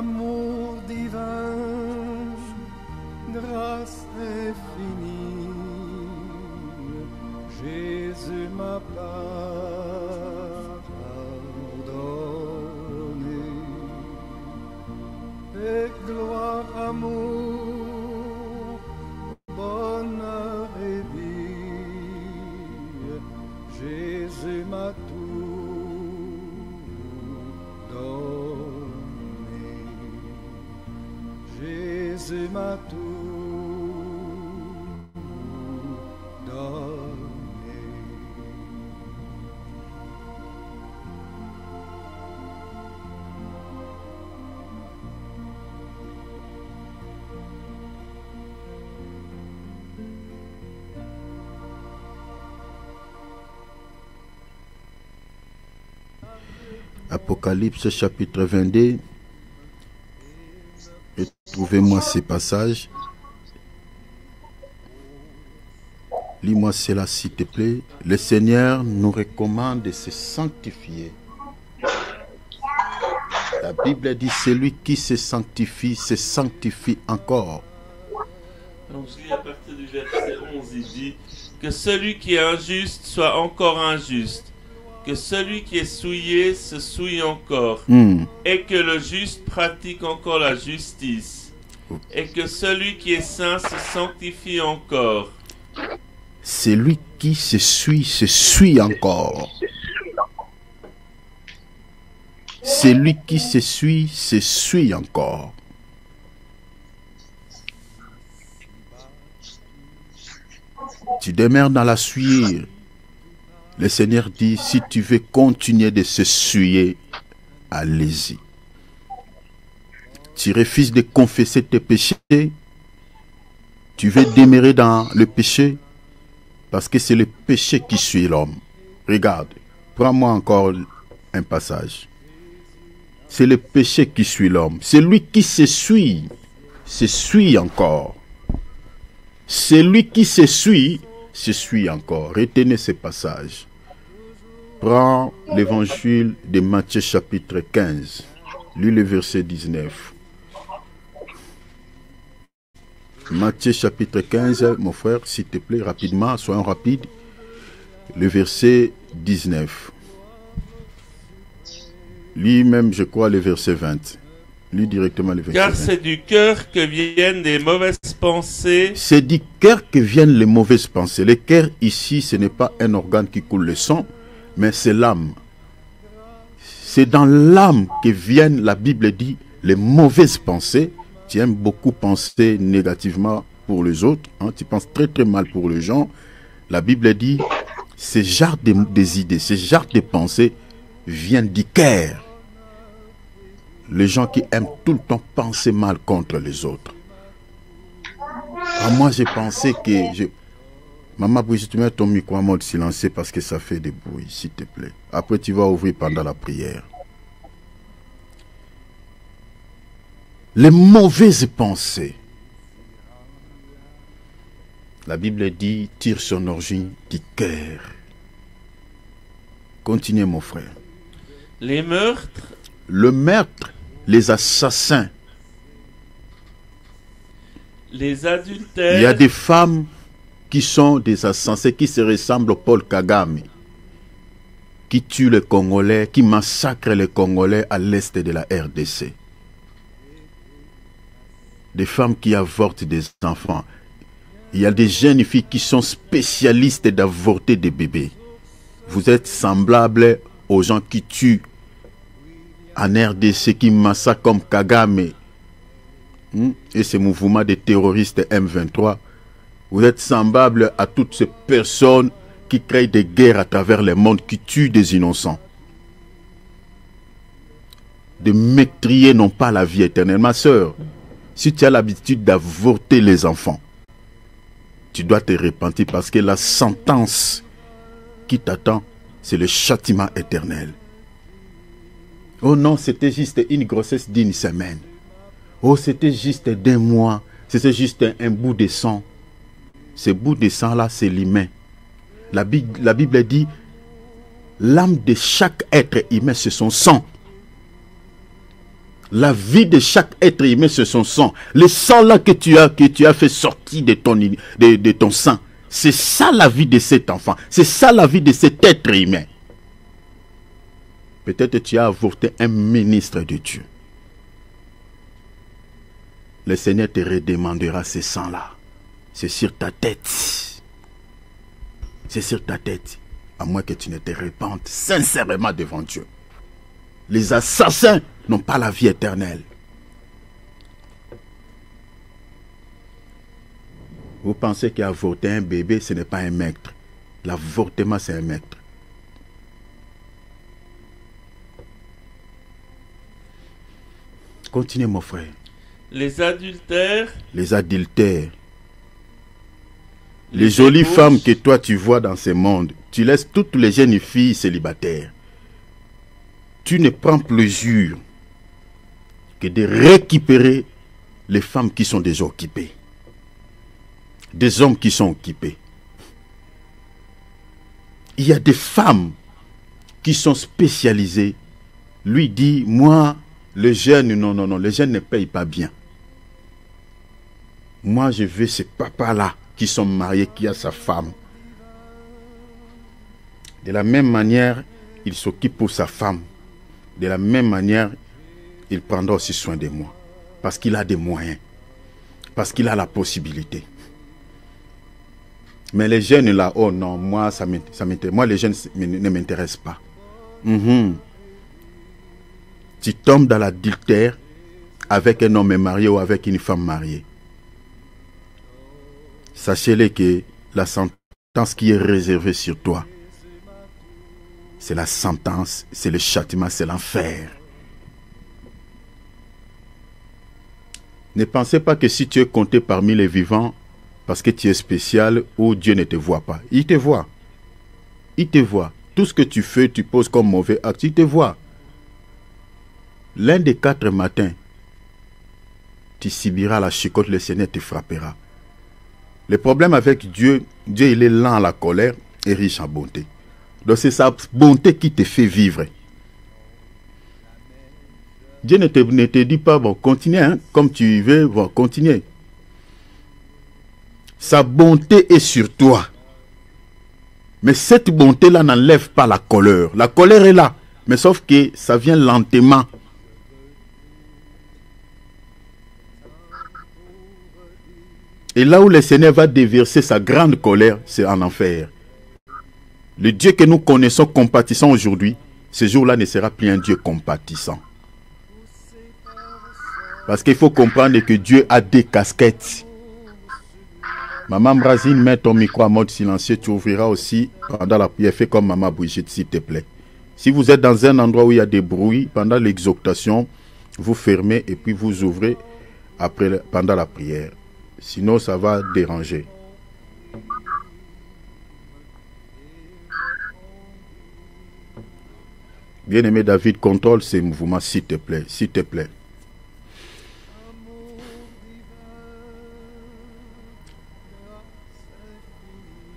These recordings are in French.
amour divin, grâce infinie, Jésus m'a pardonné. Et gloire, amour, bonheur et vie, Jésus m'a tout donné. Jésus m'a tout donné. Apocalypse chapitre 22. Trouvez-moi ces passages. Lis-moi cela s'il te plaît. Le Seigneur nous recommande de se sanctifier. La Bible dit celui qui se sanctifie encore. Donc je lis à partir du verset 11, il dit que celui qui est injuste soit encore injuste, que celui qui est souillé se souille encore, et que le juste pratique encore la justice, et que celui qui est saint se sanctifie encore. Celui qui se suit encore. Celui qui se suit encore. Tu demeures dans la souillure. Le Seigneur dit, si tu veux continuer de se souiller, allez-y. Tu refuses de confesser tes péchés. Tu veux demeurer dans le péché. Parce que c'est le péché qui suit l'homme. Regarde, prends-moi encore un passage. C'est le péché qui suit l'homme. C'est lui qui se suit encore. Celui qui se suit encore. Retenez ce passage. Prends l'évangile de Matthieu chapitre 15. Lis le verset 19. Matthieu chapitre 15, mon frère, s'il te plaît, rapidement, soyons rapides. Le verset 19. Lis même, je crois, le verset 20. Lis directement le verset 20. Car c'est du cœur que viennent des mauvaises pensées. C'est du cœur que viennent les mauvaises pensées. Le cœur, ici, ce n'est pas un organe qui coule le sang, mais c'est l'âme. C'est dans l'âme que viennent, la Bible dit, les mauvaises pensées. Tu aimes beaucoup penser négativement pour les autres, hein? Tu penses très très mal pour les gens. La Bible dit, ces genres des idées, ces genres de pensées viennent du cœur. Les gens qui aiment tout le temps penser mal contre les autres. Moi j'ai pensé que... Maman Brigitte, tu mets ton micro en mode silencieux parce que ça fait des bruits, s'il te plaît. Après tu vas ouvrir pendant la prière. Les mauvaises pensées. La Bible dit, tire son origine du cœur. Continuez mon frère. Les meurtres. Le meurtre, les assassins. Les adultères. Il y a des femmes qui sont des assassins, qui se ressemblent au Paul Kagame, qui tuent les Congolais, qui massacrent les Congolais à l'est de la RDC. Des femmes qui avortent des enfants. Il y a des jeunes filles qui sont spécialistes d'avorter des bébés. Vous êtes semblables aux gens qui tuent en RDC, qui massacrent comme Kagame et ce mouvement de terroristes M23. Vous êtes semblables à toutes ces personnes qui créent des guerres à travers le monde, qui tuent des innocents. Des meurtriers n'ont pas la vie éternelle. Ma soeur, si tu as l'habitude d'avorter les enfants, tu dois te repentir parce que la sentence qui t'attend, c'est le châtiment éternel. Oh non, c'était juste une grossesse d'une semaine. Oh, c'était juste d'un mois. C'était juste un bout de sang. Ce bout de sang-là, c'est l'humain. La Bible dit, l'âme de chaque être humain, c'est son sang. La vie de chaque être humain, c'est son sang. Le sang là que tu as fait sortir de ton sang. C'est ça la vie de cet enfant. C'est ça la vie de cet être humain. Peut-être tu as avorté un ministre de Dieu. Le Seigneur te redemandera ce sang-là. C'est sur ta tête. C'est sur ta tête. À moins que tu ne te répandes sincèrement devant Dieu. Les assassins n'ont pas la vie éternelle. Vous pensez qu'avorter un bébé, ce n'est pas un meurtre. L'avortement, c'est un meurtre. Continuez, mon frère. Les adultères. Les adultères. Les jolies femmes que toi tu vois dans ce monde, tu laisses toutes les jeunes filles célibataires. Tu ne prends plaisir que de récupérer les femmes qui sont déjà occupées. Des hommes qui sont occupés. Il y a des femmes qui sont spécialisées. Lui dit, moi, le jeune, non, le jeune ne paye pas bien. Moi, je veux ces papas-là qui sont mariés, qui a sa femme. De la même manière, il s'occupe pour sa femme. De la même manière, il prendra aussi soin de moi. Parce qu'il a des moyens. Parce qu'il a la possibilité. Mais les jeunes là, oh non, moi, ça m'intéresse. Moi, les jeunes ne m'intéressent pas. Tu tombes dans l'adultère avec un homme marié ou avec une femme mariée. Sachez-le que la sentence qui est réservée sur toi, c'est la sentence, c'est le châtiment, c'est l'enfer. Ne pensez pas que si tu es compté parmi les vivants, parce que tu es spécial, ou Dieu ne te voit pas. Il te voit. Il te voit. Tout ce que tu fais, tu poses comme mauvais acte, il te voit. L'un des 4 matins, tu subiras la chicotte, le Seigneur te frappera. Le problème avec Dieu, Dieu il est lent à la colère et riche en bonté. Donc c'est sa bonté qui te fait vivre. Dieu ne te dit pas, bon, continue, hein, comme tu veux, bon, continue. Sa bonté est sur toi. Mais cette bonté-là n'enlève pas la colère. La colère est là, mais sauf que ça vient lentement. Et là où le Seigneur va déverser sa grande colère, c'est en enfer. Le Dieu que nous connaissons compatissant aujourd'hui, ce jour-là ne sera plus un Dieu compatissant. Parce qu'il faut comprendre que Dieu a des casquettes. Maman Brazine, mets ton micro en mode silencieux, tu ouvriras aussi pendant la prière. Fais comme Maman Brigitte, s'il te plaît. Si vous êtes dans un endroit où il y a des bruits, pendant l'exhortation, vous fermez et puis vous ouvrez pendant la prière. Sinon, ça va déranger. Bien-aimé David, contrôle ces mouvements, s'il te plaît. S'il te plaît.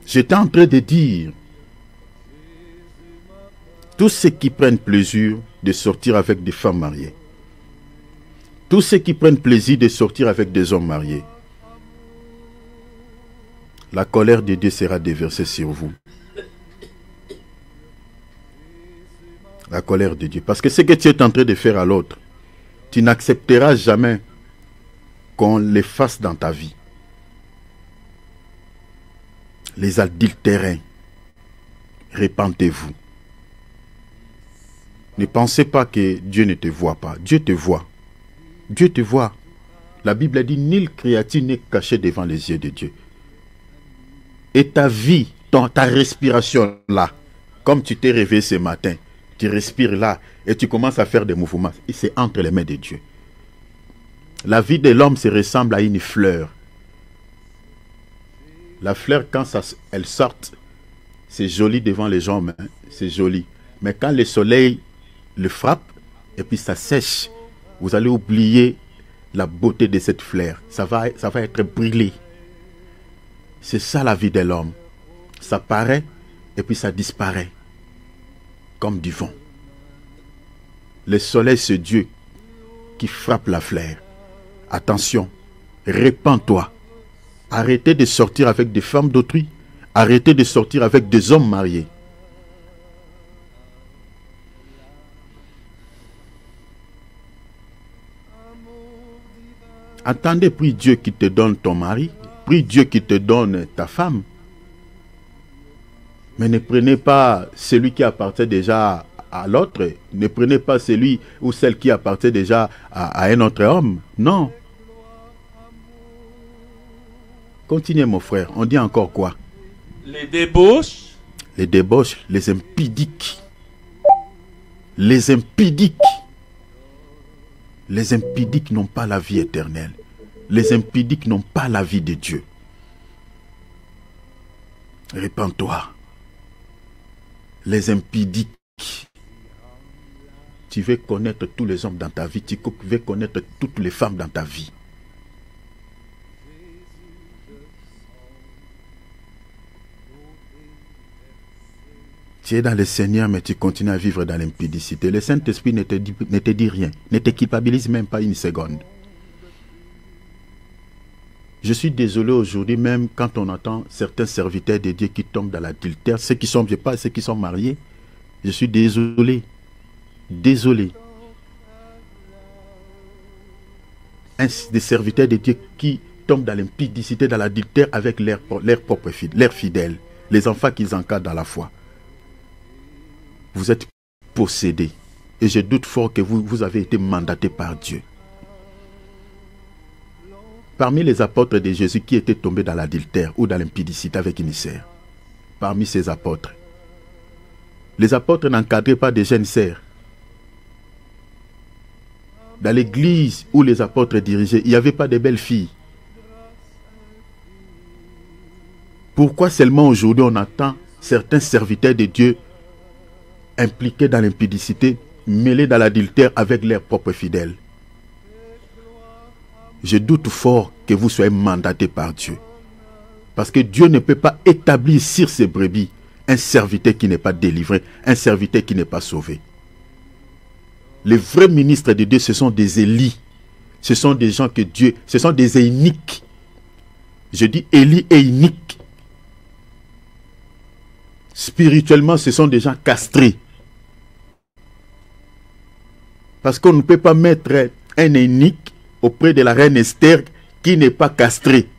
J'étais en train de dire, tous ceux qui prennent plaisir de sortir avec des femmes mariées, tous ceux qui prennent plaisir de sortir avec des hommes mariés, la colère de Dieu sera déversée sur vous. La colère de Dieu. Parce que ce que tu es en train de faire à l'autre, tu n'accepteras jamais qu'on le fasse dans ta vie. Les adultérins, répentez-vous. Ne pensez pas que Dieu ne te voit pas. Dieu te voit. Dieu te voit. La Bible dit, nulle créature n'est cachée devant les yeux de Dieu. Et ta vie, ta respiration là, comme tu t'es réveillé ce matin, tu respires là et tu commences à faire des mouvements. Et c'est entre les mains de Dieu. La vie de l'homme se ressemble à une fleur. La fleur, quand elle sort, c'est joli devant les gens, hein, c'est joli. Mais quand le soleil le frappe et puis ça sèche, vous allez oublier la beauté de cette fleur. Ça va être brûlé. C'est ça la vie de l'homme. Ça paraît et puis ça disparaît. Comme du vent. Le soleil, c'est Dieu. qui frappe la flaire. Attention, répands-toi. Arrêtez de sortir avec des femmes d'autrui. Arrêtez de sortir avec des hommes mariés. Attendez, prie Dieu qui te donne ton mari. Prie Dieu qui te donne ta femme. Mais ne prenez pas celui qui appartient déjà à l'autre. Ne prenez pas celui ou celle qui appartient déjà à un autre homme. Non. Continuez mon frère. On dit encore quoi? Les débauches. Les débauches, les impudiques. Les impudiques. Les impudiques n'ont pas la vie éternelle. Les impudiques n'ont pas la vie de Dieu. Répands-toi. Les impudiques. Tu veux connaître tous les hommes dans ta vie. Tu veux connaître toutes les femmes dans ta vie. Tu es dans le Seigneur, mais tu continues à vivre dans l'impudicité. Le Saint-Esprit ne te dit rien. Ne te culpabilise même pas une seconde. Je suis désolé aujourd'hui, même quand on entend certains serviteurs de Dieu qui tombent dans l'adultère, ceux qui sont, je parle, ceux qui sont mariés, je suis désolé. Désolé. Des serviteurs de Dieu qui tombent dans l'impudicité, dans l'adultère avec leurs propres fidèles, les enfants qu'ils encadrent dans la foi. Vous êtes possédés. Et je doute fort que vous avez été mandatés par Dieu. Parmi les apôtres de Jésus qui étaient tombés dans l'adultère ou dans l'impudicité avec une sœur, parmi ces apôtres, les apôtres n'encadraient pas des jeunes sœurs. Dans l'église où les apôtres dirigeaient, il n'y avait pas de belles filles. Pourquoi seulement aujourd'hui on attend certains serviteurs de Dieu impliqués dans l'impudicité, mêlés dans l'adultère avec leurs propres fidèles? Je doute fort que vous soyez mandatés par Dieu. Parce que Dieu ne peut pas établir sur ses brebis un serviteur qui n'est pas délivré, un serviteur qui n'est pas sauvé. Les vrais ministres de Dieu, ce sont des Élis. Ce sont des gens que Dieu... Ce sont des iniques. Je dis Élie et iniques. Spirituellement, ce sont des gens castrés. Parce qu'on ne peut pas mettre un inique auprès de la reine Esther qui n'est pas castrée.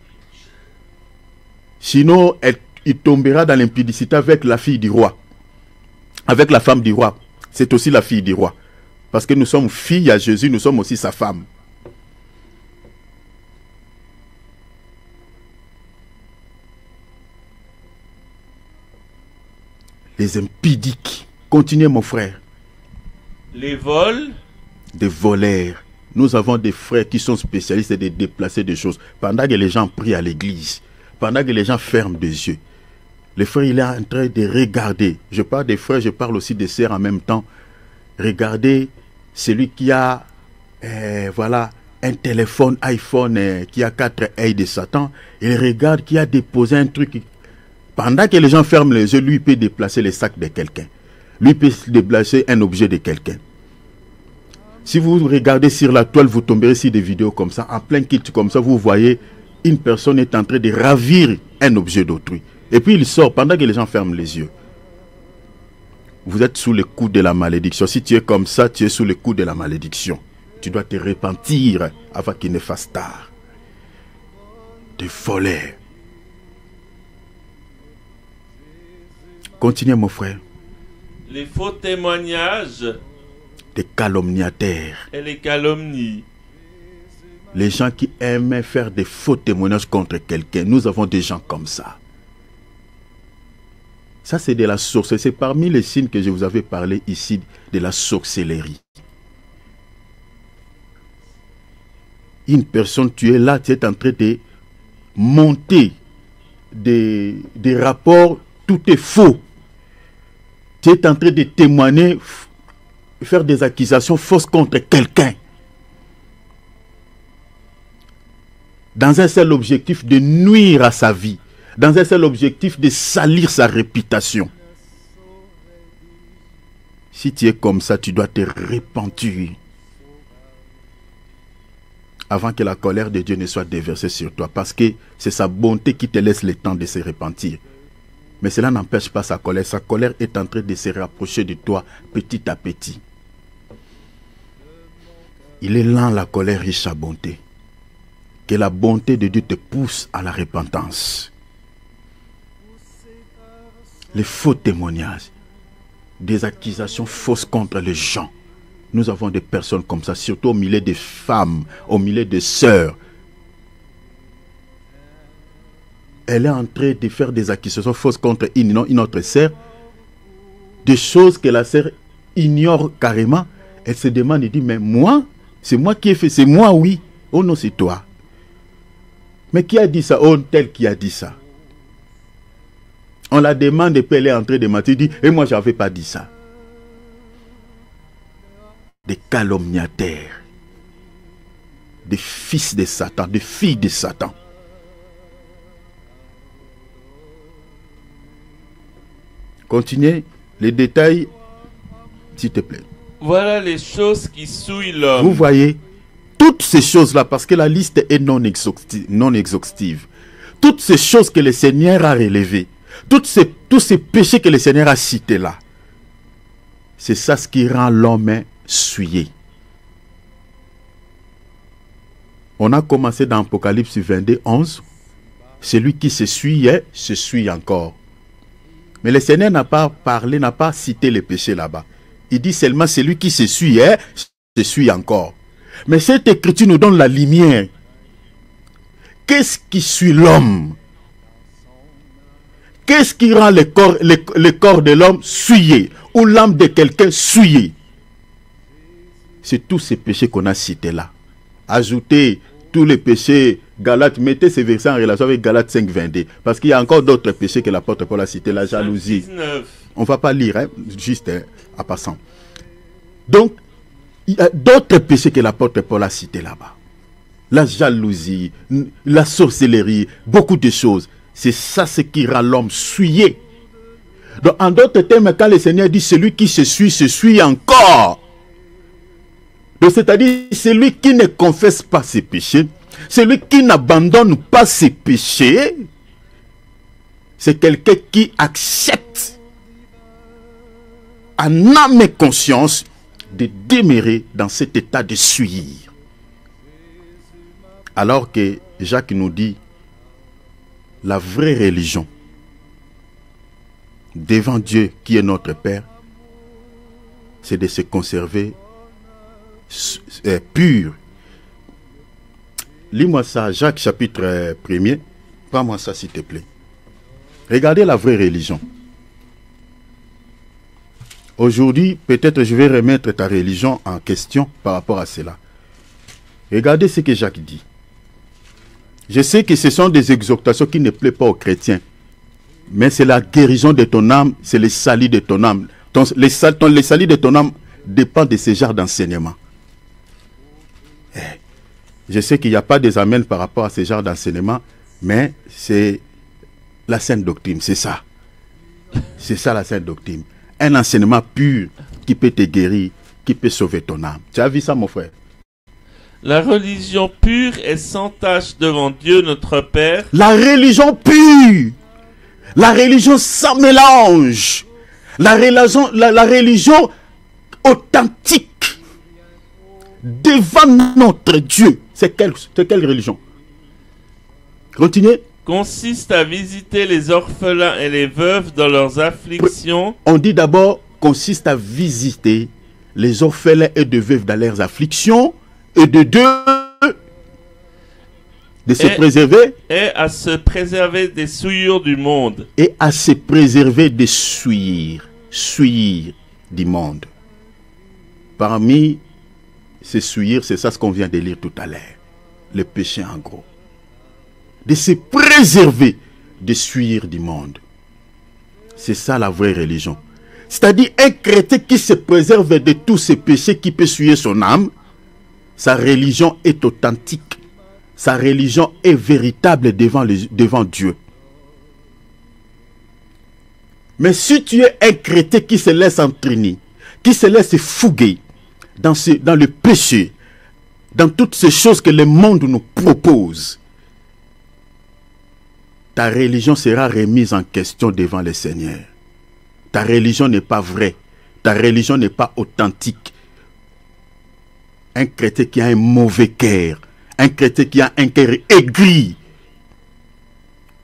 Sinon, il tombera dans l'impudicité avec la fille du roi. Avec la femme du roi. C'est aussi la fille du roi. Parce que nous sommes filles à Jésus, nous sommes aussi sa femme. Les impudiques. Continuez mon frère. Les vols. Des voleurs. Nous avons des frères qui sont spécialistes de déplacer des choses. Pendant que les gens prient à l'église, pendant que les gens ferment des yeux, le frère il est en train de regarder. Je parle des frères, je parle aussi des sœurs en même temps. Regardez celui qui a voilà, un téléphone iPhone qui a 4 ailes de Satan. Il regarde qui a déposé un truc. Pendant que les gens ferment les yeux, lui peut déplacer les sacs de quelqu'un. Lui peut déplacer un objet de quelqu'un. Si vous regardez sur la toile, vous tomberez sur des vidéos comme ça, en plein kit comme ça, vous voyez une personne est en train de ravir un objet d'autrui. Et puis il sort pendant que les gens ferment les yeux. Vous êtes sous le coup de la malédiction. Si tu es comme ça, tu es sous le coup de la malédiction. Tu dois te repentir avant qu'il ne fasse tard. De voler. Continuez mon frère. Les faux témoignages. Des calomniateurs. Et les calomnies. Les gens qui aiment faire des faux témoignages contre quelqu'un. Nous avons des gens comme ça. Ça, c'est de la sorcellerie. C'est parmi les signes que je vous avais parlé ici de la sorcellerie. Une personne, tu es là, tu es en train de monter des rapports, tout est faux. Tu es en train de témoigner, faire des accusations fausses contre quelqu'un. Dans un seul objectif de nuire à sa vie. Dans un seul objectif de salir sa réputation. Si tu es comme ça, tu dois te repentir. avant que la colère de Dieu ne soit déversée sur toi, parce que c'est sa bonté qui te laisse le temps de se repentir. Mais cela n'empêche pas sa colère. Sa colère est en train de se rapprocher de toi petit à petit. Il est lent, la colère, riche à bonté. Que la bonté de Dieu te pousse à la repentance. Les faux témoignages, des accusations fausses contre les gens. Nous avons des personnes comme ça, surtout au milieu des femmes, au milieu des sœurs. Elle est en train de faire des accusations fausses contre une autre sœur. Des choses que la sœur ignore carrément. Elle se demande et dit, mais moi, c'est moi qui ai fait, c'est moi, oui. Oh non, c'est toi. Mais qui a dit ça? Oh, tel qui a dit ça. On la demande et puis elle est en train de mentir. Elle dit, et moi, je n'avais pas dit ça. Des calomniateurs. Des fils de Satan, des filles de Satan. Continuez les détails, s'il te plaît. Voilà les choses qui souillent l'homme. Vous voyez, toutes ces choses-là, parce que la liste est non exhaustive. Toutes ces choses que le Seigneur a relevées, tous ces péchés que le Seigneur a cités là, c'est ça ce qui rend l'homme souillé. On a commencé dans Apocalypse 22, 11. Celui qui se suit encore. Mais le Seigneur n'a pas parlé, n'a pas cité les péchés là-bas. Il dit seulement celui qui se suit encore. Mais cette écriture nous donne la lumière. Qu'est-ce qui suit l'homme? Qu'est-ce qui rend le corps de l'homme souillé? Ou l'âme de quelqu'un souillé? C'est tous ces péchés qu'on a cités là. Ajoutez tous les péchés, Galates, mettez ces versets en relation avec Galates 5, 22. Parce qu'il y a encore d'autres péchés que l'apôtre Paul a cité, la jalousie. 19. On ne va pas lire, hein, juste en passant. Donc, il y a d'autres péchés que l'apôtre Paul a cité là-bas. La jalousie, la sorcellerie, beaucoup de choses. C'est ça ce qui rend l'homme souillé. Donc, en d'autres termes, quand le Seigneur dit celui qui se suit encore. Donc, c'est-à-dire celui qui ne confesse pas ses péchés, celui qui n'abandonne pas ses péchés, c'est quelqu'un qui accepte en âme et conscience de demeurer dans cet état de souillir. Alors que Jacques nous dit, la vraie religion devant Dieu qui est notre Père, c'est de se conserver pur. Lis-moi ça, Jacques chapitre 1er. Prends-moi ça s'il te plaît. Regardez la vraie religion. Aujourd'hui, peut-être je vais remettre ta religion en question par rapport à cela. Regardez ce que Jacques dit. Je sais que ce sont des exhortations qui ne plaisent pas aux chrétiens. Mais c'est la guérison de ton âme, c'est le salut de ton âme. Le salut de ton âme dépend de ce genre d'enseignement. Je sais qu'il n'y a pas des amens par rapport à ce genre d'enseignement, mais c'est la sainte doctrine, c'est ça. C'est ça la sainte doctrine. Un enseignement pur qui peut te guérir, qui peut sauver ton âme. Tu as vu ça, mon frère? La religion pure est sans tache devant Dieu notre Père. La religion pure, la religion sans mélange, la religion authentique devant notre Dieu. C'est quelle religion? Continuez. Consiste à visiter les orphelins et les veuves dans leurs afflictions. On dit d'abord consiste à visiter les orphelins et les veuves dans leurs afflictions, et de se préserver. Et à se préserver des souillures du monde. Et à se préserver des souillures du monde. Parmi ces souillures, c'est ça ce qu'on vient de lire tout à l'heure. Le péché en gros. De se préserver des souillures du monde. C'est ça la vraie religion. C'est-à-dire un chrétien qui se préserve de tous ces péchés qui peut souiller son âme. Sa religion est authentique. Sa religion est véritable devant Dieu. Mais si tu es un chrétien qui se laisse entraîner, qui se laisse fouguer dans le péché, dans toutes ces choses que le monde nous propose, ta religion sera remise en question devant le Seigneur. Ta religion n'est pas vraie. Ta religion n'est pas authentique. Un chrétien qui a un mauvais cœur, un chrétien qui a un cœur aigri,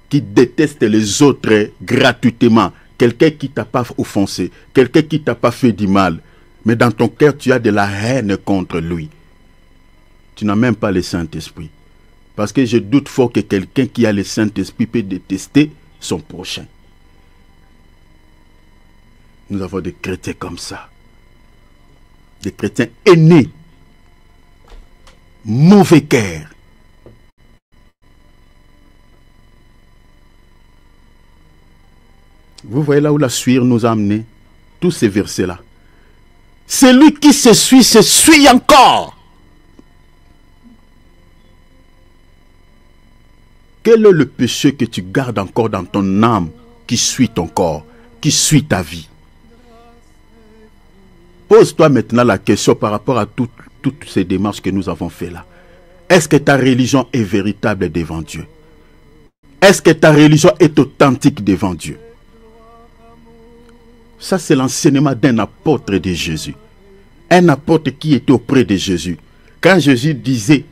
qui déteste les autres gratuitement, quelqu'un qui t'a pas offensé, quelqu'un qui t'a pas fait du mal, mais dans ton cœur tu as de la haine contre lui. Tu n'as même pas le Saint-Esprit. Parce que je doute fort que quelqu'un qui a le Saint-Esprit peut détester son prochain. Nous avons des chrétiens comme ça. Des chrétiens aînés. Mauvais cœur. Vous voyez là où la sueur nous a amenés. Tous ces versets-là. Celui qui se suit encore. Quel est le péché que tu gardes encore dans ton âme qui suit ton corps, qui suit ta vie? Pose-toi maintenant la question par rapport à toutes ces démarches que nous avons faites là. Est-ce que ta religion est véritable devant Dieu? Est-ce que ta religion est authentique devant Dieu? Ça, c'est l'enseignement d'un apôtre de Jésus. Un apôtre qui était auprès de Jésus. Quand Jésus disait,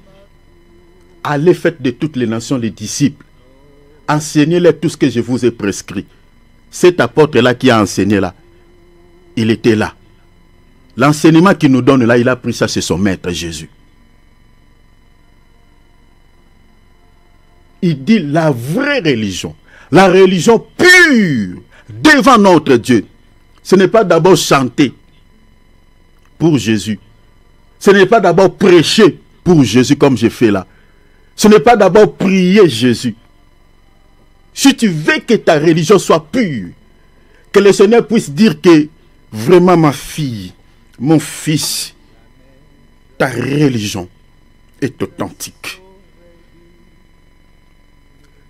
allez, faites de toutes les nations les disciples. Enseignez-les tout ce que je vous ai prescrit. Cet apôtre-là qui a enseigné là, il était là. L'enseignement qu'il nous donne là, il a pris ça chez son maître Jésus. Il dit la vraie religion, la religion pure devant notre Dieu. Ce n'est pas d'abord chanter pour Jésus. Ce n'est pas d'abord prêcher pour Jésus comme j'ai fait là. Ce n'est pas d'abord prier Jésus. Si tu veux que ta religion soit pure, que le Seigneur puisse dire que vraiment ma fille, mon fils, ta religion est authentique.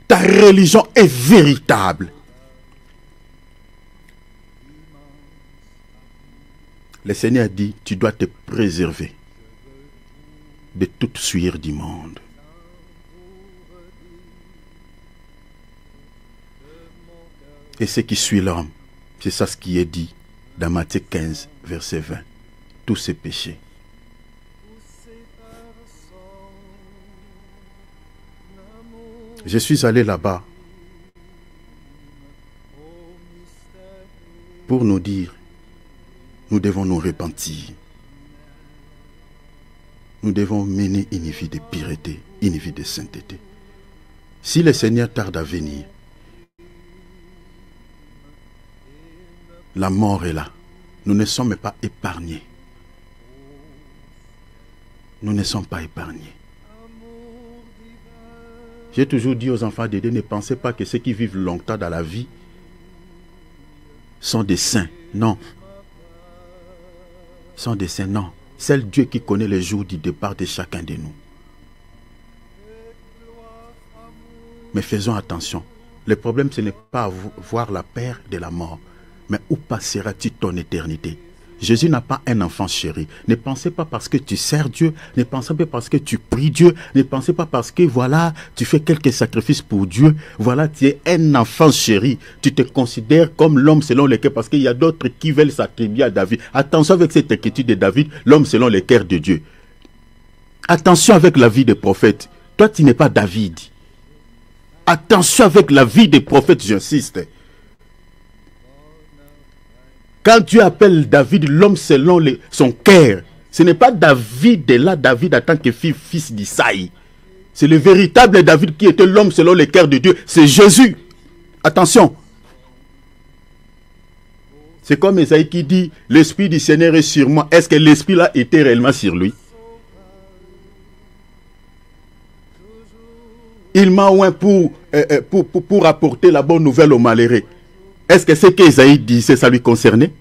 Ta religion est véritable. Le Seigneur dit, tu dois te préserver de toute sueur du monde. Et ce qui suit l'homme, c'est ça ce qui est dit dans Matthieu 15, verset 20. Tous ces péchés. Je suis allé là-bas pour nous dire, nous devons nous repentir. Nous devons mener une vie de pureté, une vie de sainteté. Si le Seigneur tarde à venir, la mort est là. Nous ne sommes pas épargnés. Nous ne sommes pas épargnés. J'ai toujours dit aux enfants de Dieu, ne pensez pas que ceux qui vivent longtemps dans la vie sont des saints. Non. Sont des saints, non. C'est le Dieu qui connaît les jours du départ de chacun de nous. Mais faisons attention. Le problème, ce n'est pas voir la peur de la mort. Mais où passeras-tu ton éternité? Jésus n'a pas un enfant chéri. Ne pensez pas parce que tu sers Dieu, ne pensez pas parce que tu pries Dieu, ne pensez pas parce que voilà, tu fais quelques sacrifices pour Dieu, voilà, tu es un enfant chéri. Tu te considères comme l'homme selon le cœur, parce qu'il y a d'autres qui veulent s'attribuer à David. Attention avec cette inquiétude de David, l'homme selon le cœur de Dieu. Attention avec la vie des prophètes. Toi, tu n'es pas David. Attention avec la vie des prophètes, j'insiste. Quand Dieu appelle David l'homme selon son cœur, ce n'est pas David de là, David en tant que fils d'Isaïe. C'est le véritable David qui était l'homme selon le cœur de Dieu. C'est Jésus. Attention. C'est comme Isaïe qui dit, l'Esprit du Seigneur est sur moi. Est-ce que l'Esprit là était réellement sur lui? Il m'a oint pour apporter la bonne nouvelle aux malheureux. Est-ce que ce qu'Isaïe disait, ça lui concernait?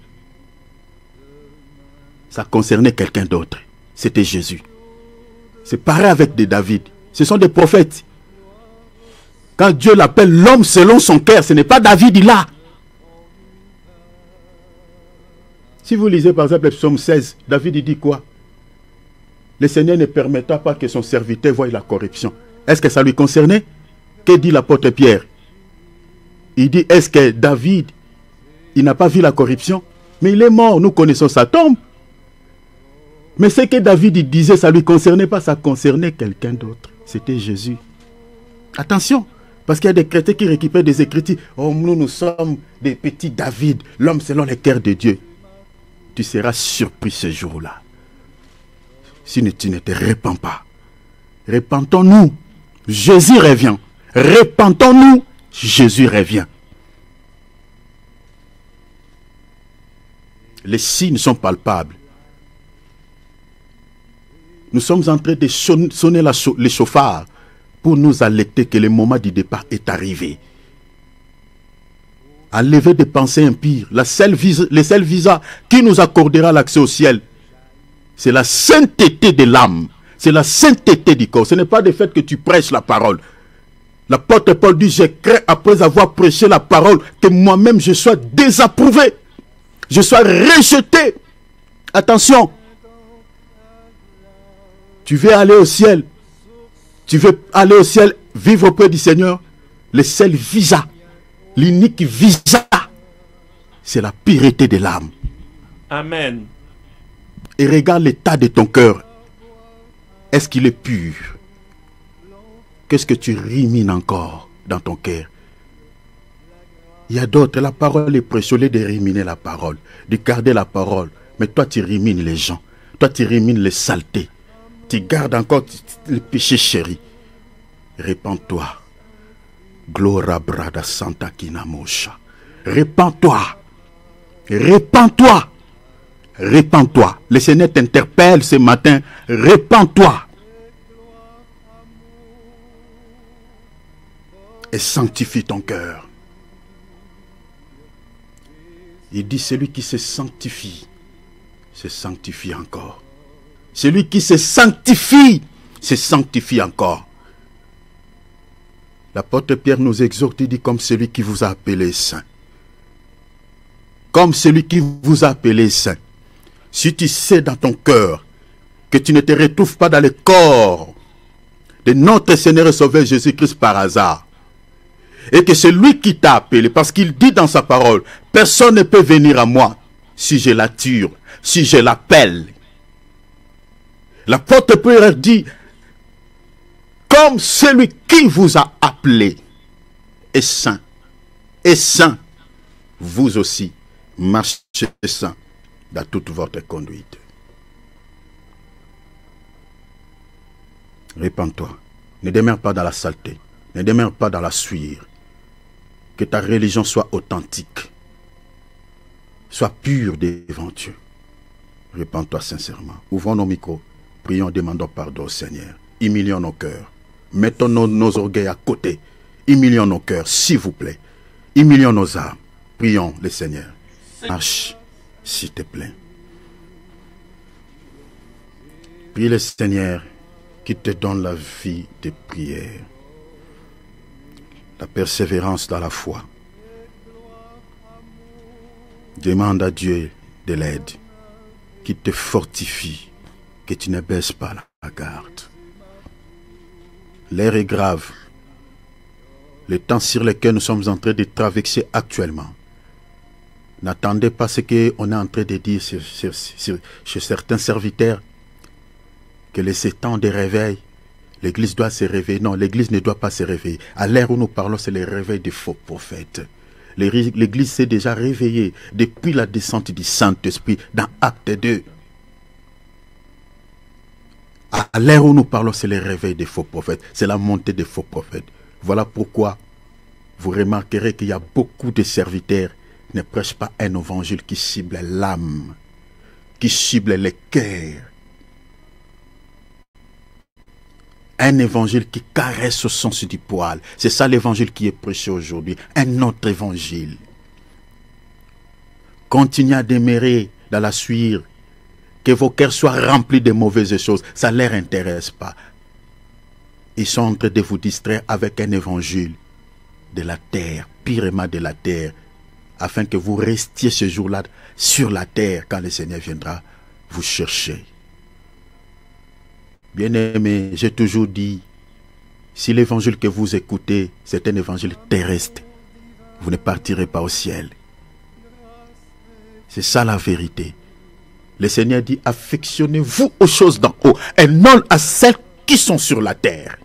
Ça concernait quelqu'un d'autre. C'était Jésus. C'est pareil avec des David. Ce sont des prophètes. Quand Dieu l'appelle l'homme selon son cœur, ce n'est pas David, il a. Si vous lisez par exemple le psaume 16, David il dit quoi? le Seigneur ne permettra pas que son serviteur voie la corruption. Est-ce que ça lui concernait? Que dit l'apôtre Pierre? Il dit, est-ce que David, il n'a pas vu la corruption? Mais il est mort, nous connaissons sa tombe. Mais ce que David il disait, ça ne lui concernait pas, ça concernait quelqu'un d'autre. C'était Jésus. Attention, parce qu'il y a des chrétiens qui récupèrent des écritures. Oh, nous sommes des petits David, l'homme selon les cœurs de Dieu. Tu seras surpris ce jour-là. Si tu ne te repens pas. Repentons-nous. Jésus revient. Repentons-nous. Jésus revient. Les signes sont palpables. Nous sommes en train de sonner les chauffards pour nous alerter que le moment du départ est arrivé. Enlever des pensées impures. Le seul visa qui nous accordera l'accès au ciel, c'est la sainteté de l'âme. C'est la sainteté du corps. Ce n'est pas le fait que tu prêches la parole. L'apôtre Paul dit, j'ai craint après avoir prêché la parole que moi-même je sois désapprouvé. Je sois rejeté. Attention. Tu veux aller au ciel. Tu veux aller au ciel, vivre auprès du Seigneur. Le seul visa, l'unique visa, c'est la pureté de l'âme. Amen. Et regarde l'état de ton cœur. Est-ce qu'il est pur? Qu'est-ce que tu rumines encore dans ton cœur? Il y a d'autres, la parole est précieuse de ruminer la parole, de garder la parole. Mais toi, tu rumines les gens. Toi, tu rumines les saletés. Tu gardes encore le péché chéri. Répands-toi. Gloria brada santa kinamosha. Répands-toi. Répands-toi. Répands-toi. Le Seigneur t'interpelle ce matin. Répands-toi. Et sanctifie ton cœur. Il dit, celui qui se sanctifie encore. Celui qui se sanctifie encore. L'apôtre Pierre nous exhorte, il dit, comme celui qui vous a appelé saint. Comme celui qui vous a appelé saint. Si tu sais dans ton cœur que tu ne te retrouves pas dans le corps de notre Seigneur et Sauveur Jésus-Christ par hasard, et que c'est lui qui t'a appelé, parce qu'il dit dans sa parole, personne ne peut venir à moi si je l'attire, si je l'appelle. L'apôtre Pierre dit, comme celui qui vous a appelé est saint, vous aussi marchez saint dans toute votre conduite. Répands-toi, ne demeure pas dans la saleté, ne demeure pas dans la souillure. Que ta religion soit authentique, soit pure devant Dieu. Répands-toi sincèrement. Ouvrons nos micros, prions, demandons pardon au Seigneur. Humilions nos cœurs. Mettons nos orgueils à côté. Humilions nos cœurs, s'il vous plaît. Humilions nos âmes. Prions le Seigneur. Marche, s'il te plaît. Prie le Seigneur qui te donne la vie de prière. La persévérance dans la foi. Demande à Dieu de l'aide, qui te fortifie, que tu ne baisses pas la garde. L'air est grave. Le temps sur lequel nous sommes en train de traverser actuellement. N'attendez pas ce qu'on est en train de dire chez certains serviteurs, que les 7 ans de réveil, l'Église doit se réveiller. Non, l'Église ne doit pas se réveiller. À l'ère où nous parlons, c'est le réveil des faux prophètes. L'Église s'est déjà réveillée depuis la descente du Saint-Esprit dans Acte 2. À l'ère où nous parlons, c'est le réveil des faux prophètes. C'est la montée des faux prophètes. Voilà pourquoi vous remarquerez qu'il y a beaucoup de serviteurs qui ne prêchent pas un évangile qui cible l'âme, qui cible les cœurs. Un évangile qui caresse au sens du poil. C'est ça l'évangile qui est prêché aujourd'hui. Un autre évangile. Continuez à demeurer dans la suire. Que vos cœurs soient remplis de mauvaises choses. Ça ne leur intéresse pas. Ils sont en train de vous distraire avec un évangile de la terre, purement de la terre, afin que vous restiez ce jour-là sur la terre quand le Seigneur viendra vous chercher. Bien-aimé, j'ai toujours dit, si l'évangile que vous écoutez, c'est un évangile terrestre, vous ne partirez pas au ciel. C'est ça la vérité. Le Seigneur dit, affectionnez-vous aux choses d'en haut et non à celles qui sont sur la terre.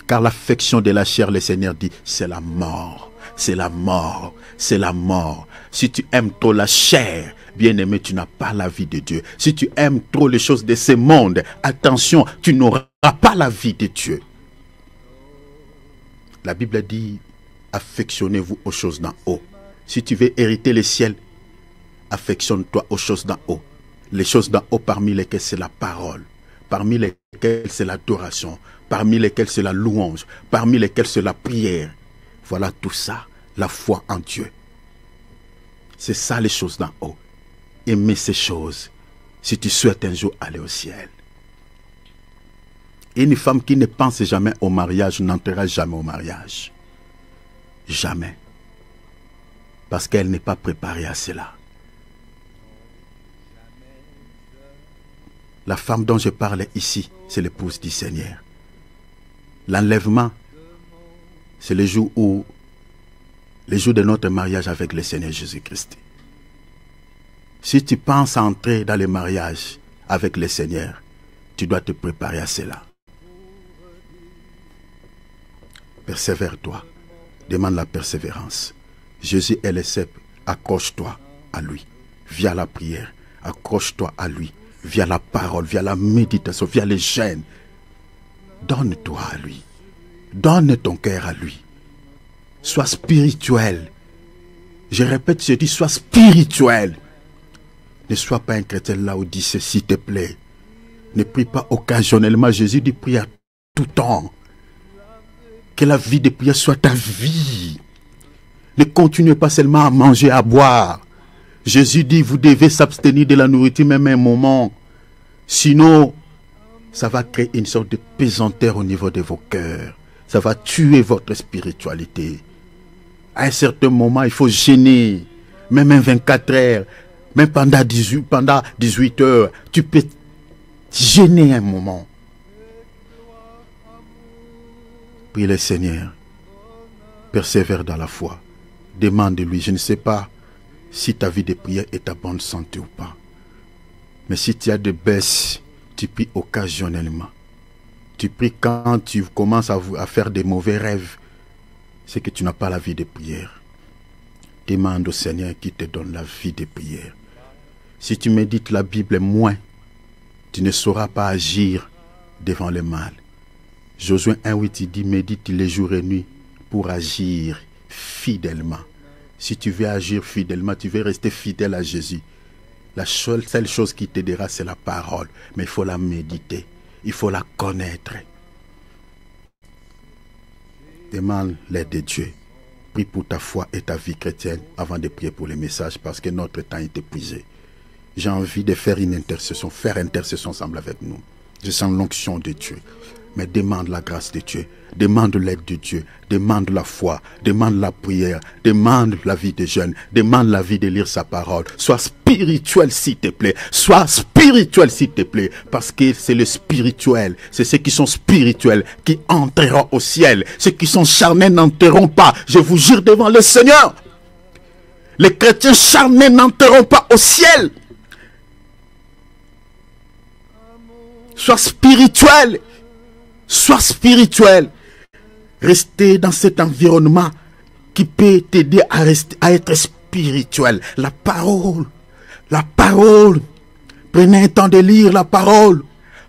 Car l'affection de la chair, le Seigneur dit, c'est la mort. C'est la mort. C'est la mort. Si tu aimes trop la chair, bien-aimé, tu n'as pas la vie de Dieu. Si tu aimes trop les choses de ce monde, attention, tu n'auras pas la vie de Dieu. La Bible dit, affectionnez-vous aux choses d'en haut. Si tu veux hériter le ciel, affectionne-toi aux choses d'en haut. Les choses d'en haut parmi lesquelles c'est la parole, parmi lesquelles c'est l'adoration, parmi lesquelles c'est la louange, parmi lesquelles c'est la prière. Voilà tout ça, la foi en Dieu. C'est ça les choses d'en haut. Aimer ces choses si tu souhaites un jour aller au ciel. Une femme qui ne pense jamais au mariage n'entrera jamais au mariage. Jamais. Parce qu'elle n'est pas préparée à cela. La femme dont je parle ici, c'est l'épouse du Seigneur. L'enlèvement, c'est le jour de notre mariage avec le Seigneur Jésus-Christ. Si tu penses entrer dans le mariage avec le Seigneur, tu dois te préparer à cela. Persévère-toi. Demande la persévérance. Jésus est le cèpe. Accroche-toi à lui. Via la prière. Accroche-toi à lui. Via la parole, via la méditation, via les jeûnes. Donne-toi à lui. Donne ton cœur à lui. Sois spirituel. Je répète, je dis, sois spirituel. Ne sois pas un chrétien là où dit s'il te plaît. Ne prie pas occasionnellement. Jésus dit, prie à tout temps. Que la vie de prière soit ta vie. Ne continuez pas seulement à manger, à boire. Jésus dit, vous devez s'abstenir de la nourriture même un moment. Sinon, ça va créer une sorte de pesanteur au niveau de vos cœurs. Ça va tuer votre spiritualité. À un certain moment, il faut jeûner. Même en 24 heures. Même pendant 18 heures. Tu peux jeûner un moment. Prie le Seigneur. Persévère dans la foi. Demande-lui. Je ne sais pas si ta vie de prière est à bonne santé ou pas. Mais si tu as des baisses, tu pries occasionnellement. Tu pries quand tu commences à faire des mauvais rêves. C'est que tu n'as pas la vie de prière. Demande au Seigneur qui te donne la vie de prière. Si tu médites la Bible moins, tu ne sauras pas agir devant le mal. Josué 1:8, il dit, médite les jours et nuits pour agir fidèlement. Si tu veux agir fidèlement, tu veux rester fidèle à Jésus. La seule chose qui t'aidera, c'est la parole. Mais il faut la méditer. Il faut la connaître. Demande l'aide de Dieu. Prie pour ta foi et ta vie chrétienne avant de prier pour les messages parce que notre temps est épuisé. J'ai envie de faire une intercession, faire intercession ensemble avec nous. Je sens l'onction de Dieu. Mais demande la grâce de Dieu, demande l'aide de Dieu, demande la foi, demande la prière, demande la vie de jeûne, demande la vie de lire sa parole. Sois spirituel s'il te plaît, sois spirituel s'il te plaît, parce que c'est le spirituel, c'est ceux qui sont spirituels qui entreront au ciel. Ceux qui sont charnés n'entreront pas, je vous jure devant le Seigneur. Les chrétiens charnés n'entreront pas au ciel. Sois spirituel. Sois spirituel. Restez dans cet environnement qui peut t'aider à être spirituel. La parole. La parole. Prenez un temps de lire la parole.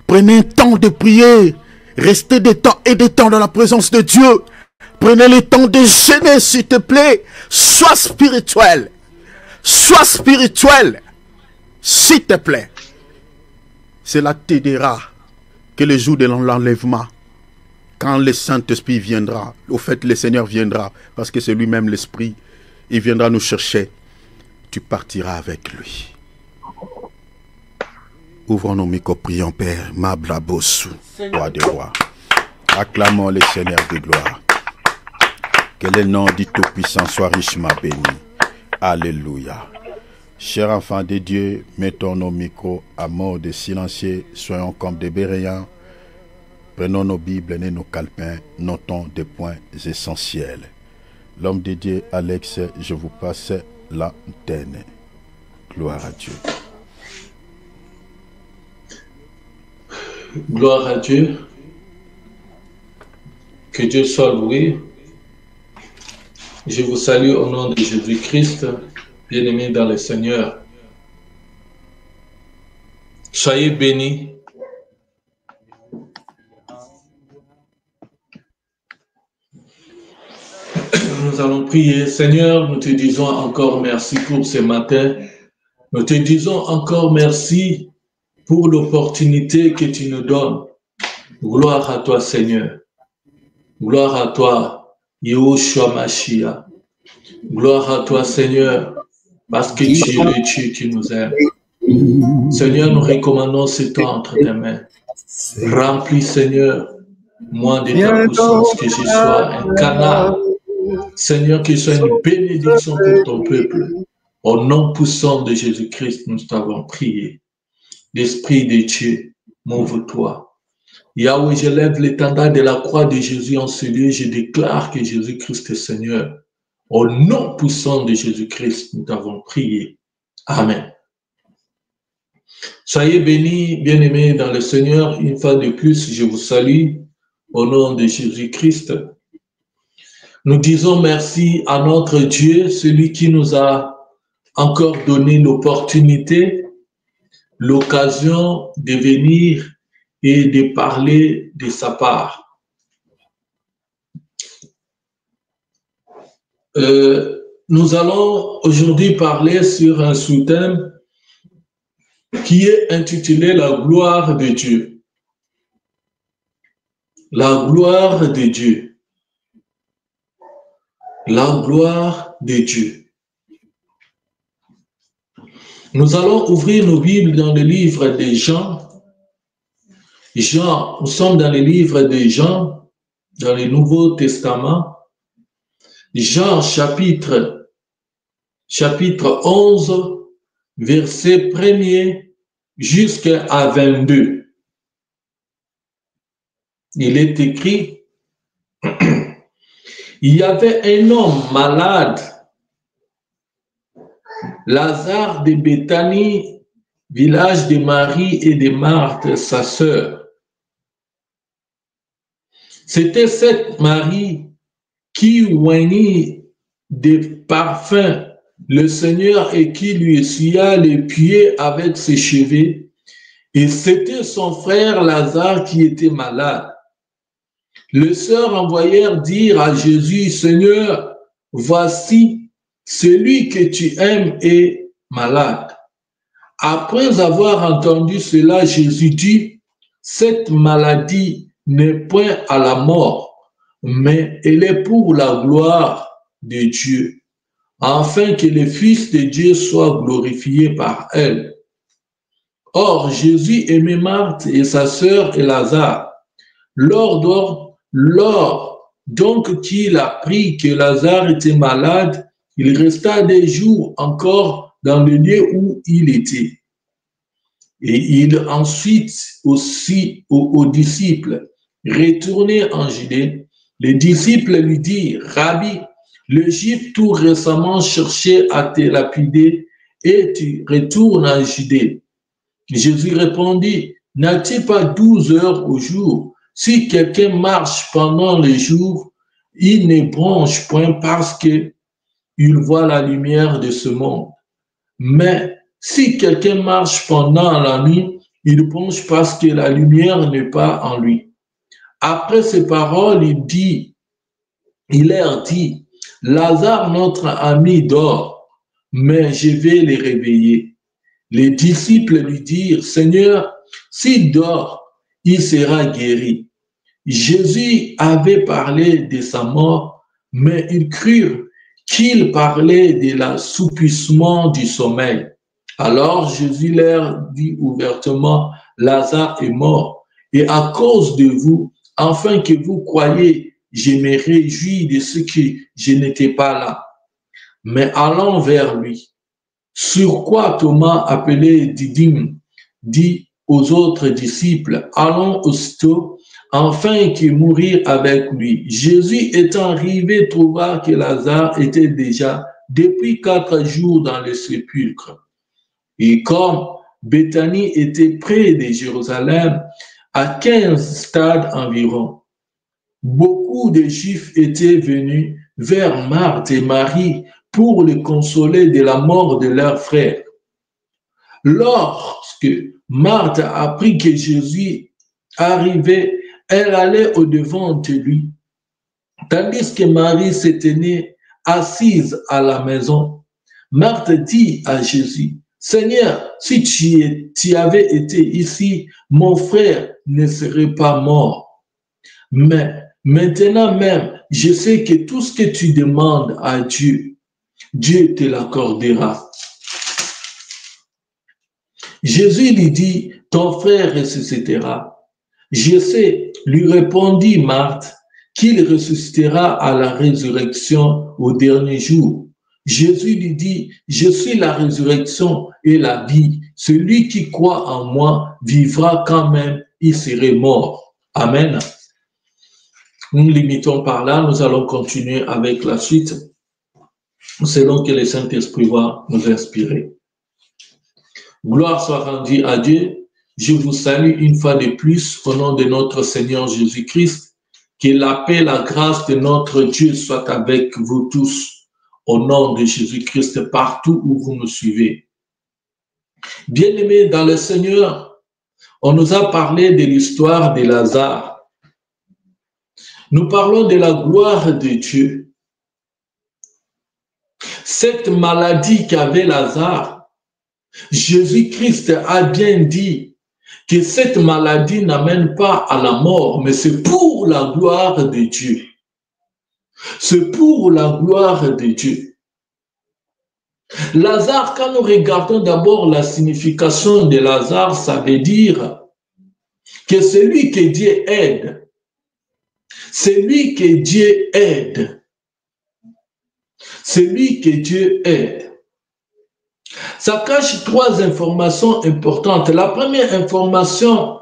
Prenez un temps de prier. Restez des temps et des temps dans la présence de Dieu. Prenez le temps de jeûner, s'il te plaît. Sois spirituel. Sois spirituel. S'il te plaît. Cela t'aidera. Que le jour de l'enlèvement, quand le Saint-Esprit viendra, au fait le Seigneur viendra, parce que c'est lui-même l'Esprit, il viendra nous chercher, tu partiras avec lui. Ouvrons nos micros, prions, Père, Mablabosu, roi des rois. Acclamons le Seigneur de gloire. Que le nom du Tout-Puissant soit richement béni. Alléluia. Chers enfants de Dieu, mettons nos micros à mort de silencieux, soyons comme des Béréens. Prenons nos Bibles et nos calepins, notons des points essentiels. L'homme de Dieu, Alex, je vous passe l'antenne. Gloire à Dieu. Gloire à Dieu. Que Dieu soit loué. Je vous salue au nom de Jésus-Christ, bien-aimés dans le Seigneur. Soyez bénis. Nous allons prier. Seigneur, nous te disons encore merci pour ce matin. Nous te disons encore merci pour l'opportunité que tu nous donnes. Gloire à toi, Seigneur. Gloire à toi, Yahushua Mashiach. Gloire à toi, Seigneur, parce que tu es le Dieu qui nous aime. Seigneur, nous recommandons ce temps entre tes mains. Remplis, Seigneur, moi de ta puissance, que je sois un canal. Seigneur, que ce soit une bénédiction pour ton peuple. Au nom puissant de Jésus-Christ, nous t'avons prié. L'Esprit de Dieu, m'ouvre-toi. Yahweh, je lève l'étendard de la croix de Jésus en ce lieu. Je déclare que Jésus-Christ est Seigneur. Au nom puissant de Jésus-Christ, nous t'avons prié. Amen. Soyez bénis, bien-aimés dans le Seigneur. Une fois de plus, je vous salue au nom de Jésus-Christ. Nous disons merci à notre Dieu, celui qui nous a encore donné l'opportunité, l'occasion de venir et de parler de sa part. Nous allons aujourd'hui parler sur un sous-thème qui est intitulé « La gloire de Dieu ». La gloire de Dieu. La gloire de Dieu. Nous allons ouvrir nos Bibles dans le livre de Jean. Nous sommes dans le livre de Jean, dans le Nouveau Testament. Jean chapitre 11, verset 1er jusqu'à 22. Il est écrit, il y avait un homme malade, Lazare de Béthanie, village de Marie et de Marthe, sa sœur. C'était cette Marie qui oignit des parfums le Seigneur et qui lui essuya les pieds avec ses cheveux. Et c'était son frère Lazare qui était malade. Les sœurs envoyèrent dire à Jésus, Seigneur, voici, celui que tu aimes est malade. Après avoir entendu cela, Jésus dit, cette maladie n'est point à la mort, mais elle est pour la gloire de Dieu, afin que le Fils de Dieu soit glorifié par elle. Or, Jésus aimait Marthe et sa sœur et Lazare. Lors donc qu'il apprit que Lazare était malade, il resta des jours encore dans le lieu où il était. Et il ensuite aussi aux disciples, retournés en Judée, les disciples lui dirent, Rabbi, le Juif tout récemment cherchait à te lapider et tu retournes en Judée. Jésus répondit, n'a-t-il pas 12 heures au jour? Si quelqu'un marche pendant le jour, il ne bronche point parce que il voit la lumière de ce monde. Mais si quelqu'un marche pendant la nuit, il bronche parce que la lumière n'est pas en lui. Après ces paroles, il leur dit, Lazare, notre ami, dort, mais je vais le réveiller. Les disciples lui dirent, Seigneur, s'il dort, il sera guéri. Jésus avait parlé de sa mort, mais ils crurent qu'il parlait de l'assoupissement du sommeil. Alors Jésus leur dit ouvertement, Lazare est mort, et à cause de vous, afin que vous croyiez, je me réjouis de ce que je n'étais pas là. Mais allons vers lui. Sur quoi Thomas, appelé Didyme, dit aux autres disciples, allons aussitôt, afin qu'il mourir avec lui. Jésus étant arrivé, trouva que Lazare était déjà depuis 4 jours dans le sépulcre. Et comme Béthanie était près de Jérusalem, à 15 stades environ, beaucoup de Juifs étaient venus vers Marthe et Marie pour les consoler de la mort de leur frère. Lorsque Marthe apprit que Jésus arrivait, elle allait au-devant de lui, tandis que Marie se tenait assise à la maison. Marthe dit à Jésus, « Seigneur, si tu avais été ici, mon frère ne serait pas mort. Mais maintenant même, je sais que tout ce que tu demandes à Dieu, Dieu te l'accordera. » Jésus lui dit, « Ton frère ressuscitera. » Je sais, lui répondit Marthe, qu'il ressuscitera à la résurrection au dernier jour. Jésus lui dit, « Je suis la résurrection et la vie. Celui qui croit en moi vivra quand même, il serait mort. » Amen. Nous limitons par là, nous allons continuer avec la suite, selon que le Saint-Esprit va nous inspirer. Gloire soit rendue à Dieu. Je vous salue une fois de plus au nom de notre Seigneur Jésus-Christ. Que la paix, la grâce de notre Dieu soit avec vous tous. Au nom de Jésus-Christ, partout où vous me suivez. Bien-aimés dans le Seigneur, on nous a parlé de l'histoire de Lazare. Nous parlons de la gloire de Dieu. Cette maladie qu'avait Lazare, Jésus-Christ a bien dit que cette maladie n'amène pas à la mort, mais c'est pour la gloire de Dieu. C'est pour la gloire de Dieu. Lazare, quand nous regardons d'abord la signification de Lazare, ça veut dire que celui que Dieu aide, celui que Dieu aide, celui que Dieu aide. Ça cache 3 informations importantes. La première information,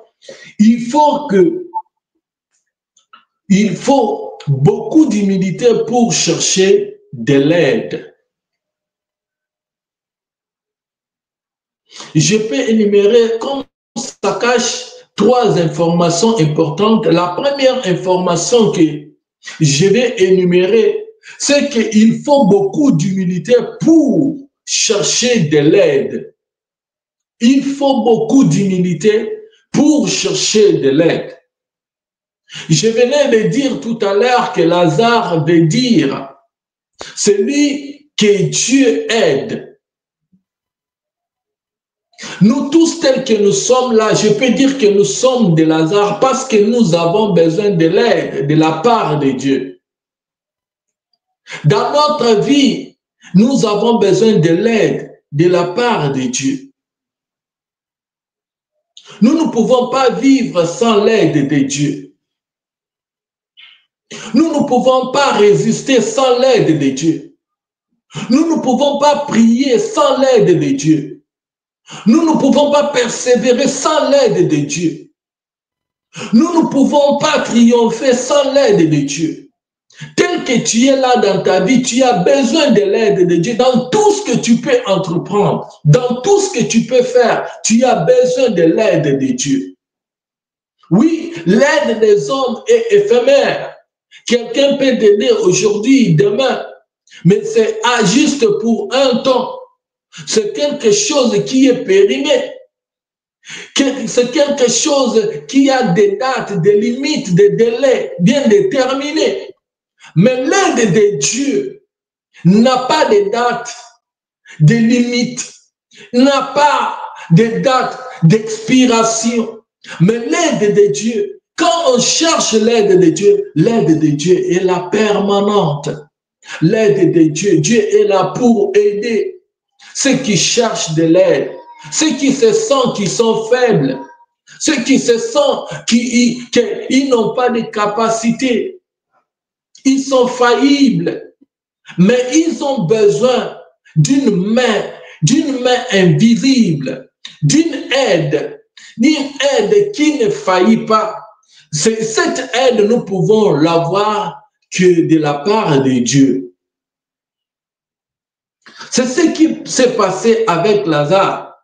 il faut beaucoup d'humilité pour chercher de l'aide. Je peux énumérer comme ça cache 3 informations importantes. La première information que je vais énumérer, c'est qu'il faut beaucoup d'humilité pour chercher de l'aide. Il faut beaucoup d'humilité pour chercher de l'aide. Je venais de dire tout à l'heure que Lazare veut dire celui que Dieu aide. Nous tous tels que nous sommes là, je peux dire que nous sommes de Lazare parce que nous avons besoin de l'aide de la part de Dieu. Dans notre vie, nous avons besoin de l'aide de la part de Dieu. Nous ne pouvons pas vivre sans l'aide de Dieu. Nous ne pouvons pas résister sans l'aide de Dieu. Nous ne pouvons pas prier sans l'aide de Dieu. Nous ne pouvons pas persévérer sans l'aide de Dieu. Nous ne pouvons pas triompher sans l'aide de Dieu. Tel que tu es là dans ta vie, tu as besoin de l'aide de Dieu dans tout ce que tu peux entreprendre, dans tout ce que tu peux faire, tu as besoin de l'aide de Dieu. Oui, l'aide des hommes est éphémère. Quelqu'un peut t'aider aujourd'hui, demain, mais c'est juste pour un temps. C'est quelque chose qui est périmé. C'est quelque chose qui a des dates, des limites, des délais bien déterminés. Mais l'aide de Dieu n'a pas de date, de limite, n'a pas de date d'expiration. Mais l'aide de Dieu, quand on cherche l'aide de Dieu est là permanente. L'aide de Dieu, Dieu est là pour aider ceux qui cherchent de l'aide, ceux qui se sentent qui sont faibles, ceux qui se sentent qu'ils n'ont pas de capacité. Ils sont faillibles, mais ils ont besoin d'une main d'une main invisible, d'une aide qui ne faillit pas. Cette aide, nous pouvons l'avoir que de la part de Dieu. C'est ce qui s'est passé avec Lazare.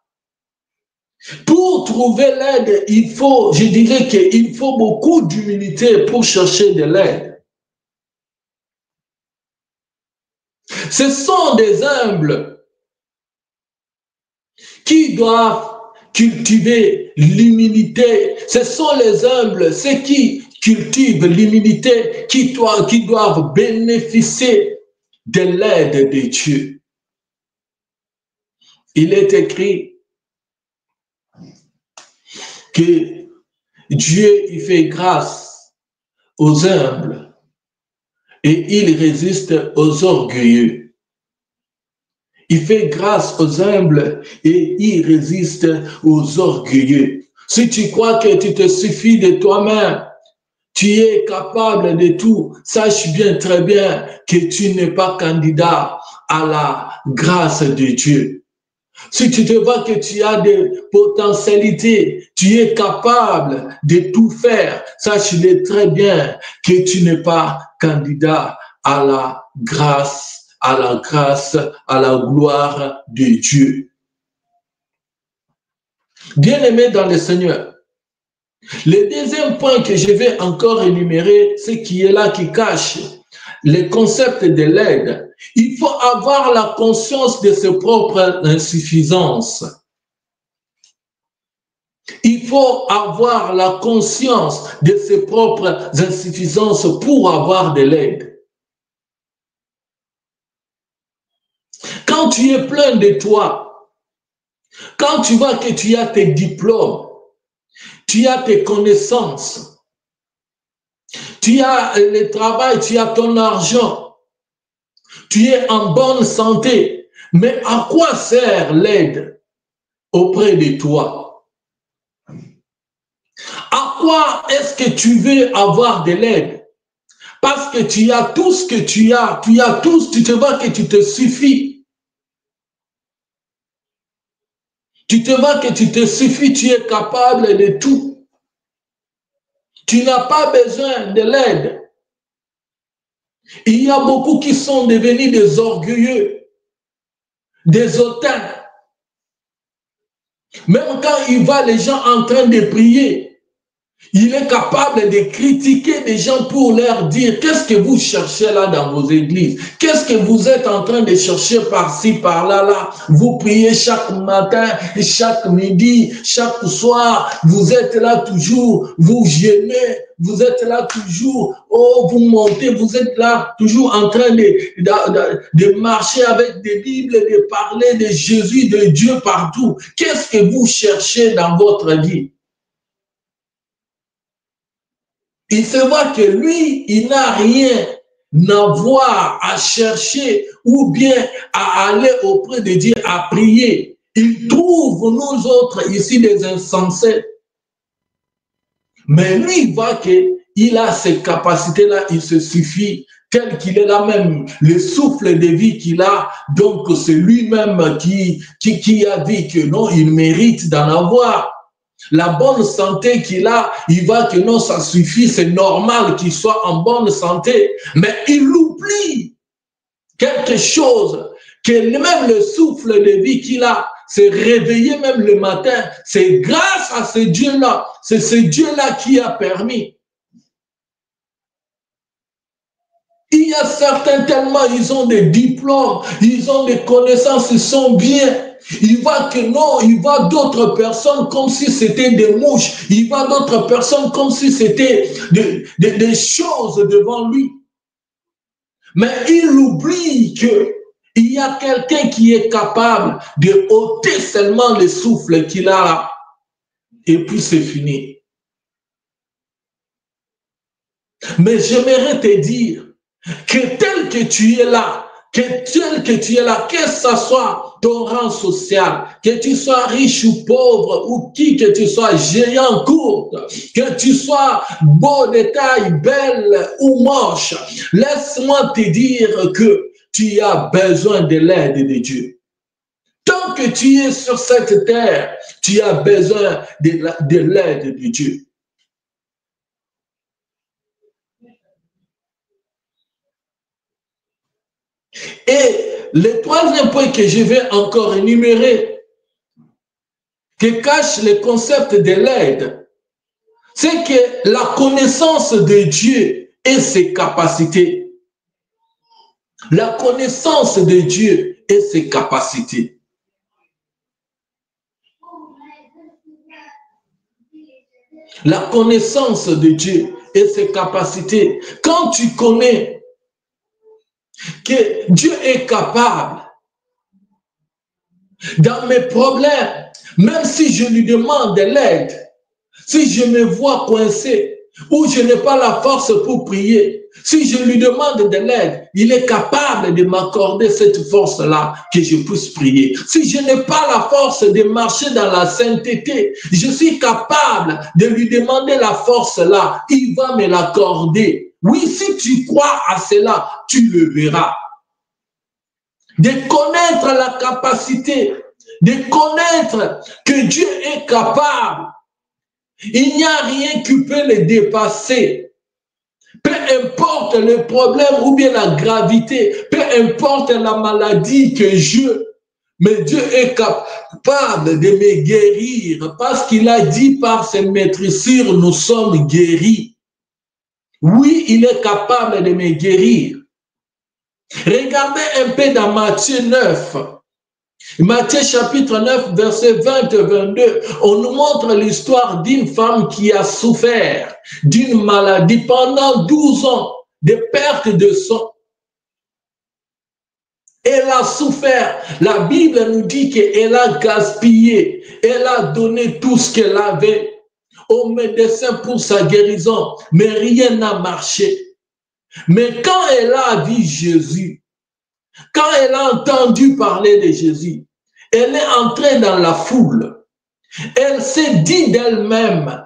Pour trouver l'aide, je dirais qu'il faut beaucoup d'humilité pour chercher de l'aide. Ce sont des humbles qui doivent cultiver l'humilité. Ce sont les humbles, ceux qui cultivent l'humilité, qui doivent bénéficier de l'aide de Dieu. Il est écrit que Dieu, il fait grâce aux humbles et il résiste aux orgueilleux. Il fait grâce aux humbles et il résiste aux orgueilleux. Si tu crois que tu te suffis de toi-même, tu es capable de tout, sache bien très bien que tu n'es pas candidat à la grâce de Dieu. Si tu te vois que tu as des potentialités, tu es capable de tout faire, sache-le très bien que tu n'es pas candidat à la grâce, à la gloire de Dieu. Bien-aimé dans le Seigneur, le deuxième point que je vais encore énumérer, c'est qui est là, qui cache le concept de l'aide. Il faut avoir la conscience de ses propres insuffisances. Il faut avoir la conscience de ses propres insuffisances pour avoir de l'aide. Quand tu es plein de toi, quand tu vois que tu as tes diplômes, tu as tes connaissances, tu as le travail, tu as ton argent, tu es en bonne santé, mais à quoi sert l'aide auprès de toi? À quoi est-ce que tu veux avoir de l'aide? Parce que tu as tout ce que tu as tout, tu te vois que tu te suffis. Tu te vois que tu te suffis, tu es capable de tout. Tu n'as pas besoin de l'aide. Il y a beaucoup qui sont devenus des orgueilleux, des hautains. Même quand il voit les gens en train de prier, il est capable de critiquer des gens pour leur dire qu'est-ce que vous cherchez là dans vos églises? Qu'est-ce que vous êtes en train de chercher par-ci, par-là, là? Vous priez chaque matin, chaque midi, chaque soir. Vous êtes là toujours, vous jeûnez, vous êtes là toujours, oh, vous montez, vous êtes là toujours en train de marcher avec des Bibles, de parler de Jésus, de Dieu partout. Qu'est-ce que vous cherchez dans votre vie? Il se voit que lui, il n'a rien à voir, à chercher ou bien à aller auprès de Dieu, à prier. Il trouve nous autres ici des insensés. Mais lui, il voit qu'il a ces capacités-là, il se suffit, tel qu'il est là même, le souffle de vie qu'il a, donc c'est lui-même qui a dit que non, il mérite d'en avoir. La bonne santé qu'il a, il voit que non, ça suffit, c'est normal qu'il soit en bonne santé. Mais il oublie quelque chose, que même le souffle de vie qu'il a, c'est réveiller même le matin, c'est grâce à ce Dieu-là, c'est ce Dieu-là qui a permis. Il y a certains tellement, ils ont des diplômes, ils ont des connaissances, ils sont bien. Il voit que non, il voit d'autres personnes comme si c'était des mouches. Il voit d'autres personnes comme si c'était des choses devant lui. Mais il oublie qu'il y a quelqu'un qui est capable de ôter seulement le souffle qu'il a. Et puis c'est fini. Mais j'aimerais te dire que tel que tu es là, que ce soit ton rang social, que tu sois riche ou pauvre, ou que tu sois géant, courte, que tu sois beau de taille, belle ou moche, laisse-moi te dire que tu as besoin de l'aide de Dieu. Tant que tu es sur cette terre, tu as besoin de l'aide de Dieu. Et le troisième point que je vais encore énumérer, qui cache le concept de l'aide, c'est que la connaissance de Dieu et ses capacités. La connaissance de Dieu et ses capacités. La connaissance de Dieu et ses capacités. Quand tu connais que Dieu est capable, dans mes problèmes, même si je lui demande de l'aide, si je me vois coincé, ou je n'ai pas la force pour prier, si je lui demande de l'aide, il est capable de m'accorder cette force-là, que je puisse prier. Si je n'ai pas la force de marcher dans la sainteté, je suis capable de lui demander la force-là, il va me l'accorder. Oui, si tu crois à cela, tu le verras. De connaître la capacité, de connaître que Dieu est capable. Il n'y a rien qui peut le dépasser. Peu importe le problème ou bien la gravité, peu importe la maladie que mais Dieu est capable de me guérir parce qu'il a dit par ses maîtrisures, nous sommes guéris. Oui, il est capable de me guérir. Regardez un peu dans Matthieu 9. Matthieu chapitre 9, verset 20-22, on nous montre l'histoire d'une femme qui a souffert d'une maladie pendant 12 ans de perte de sang. Elle a souffert. La Bible nous dit qu'elle a gaspillé. Elle a donné tout ce qu'elle avait au médecin pour sa guérison, mais rien n'a marché. Mais quand elle a vu Jésus, quand elle a entendu parler de Jésus, elle est entrée dans la foule. Elle s'est dit d'elle-même,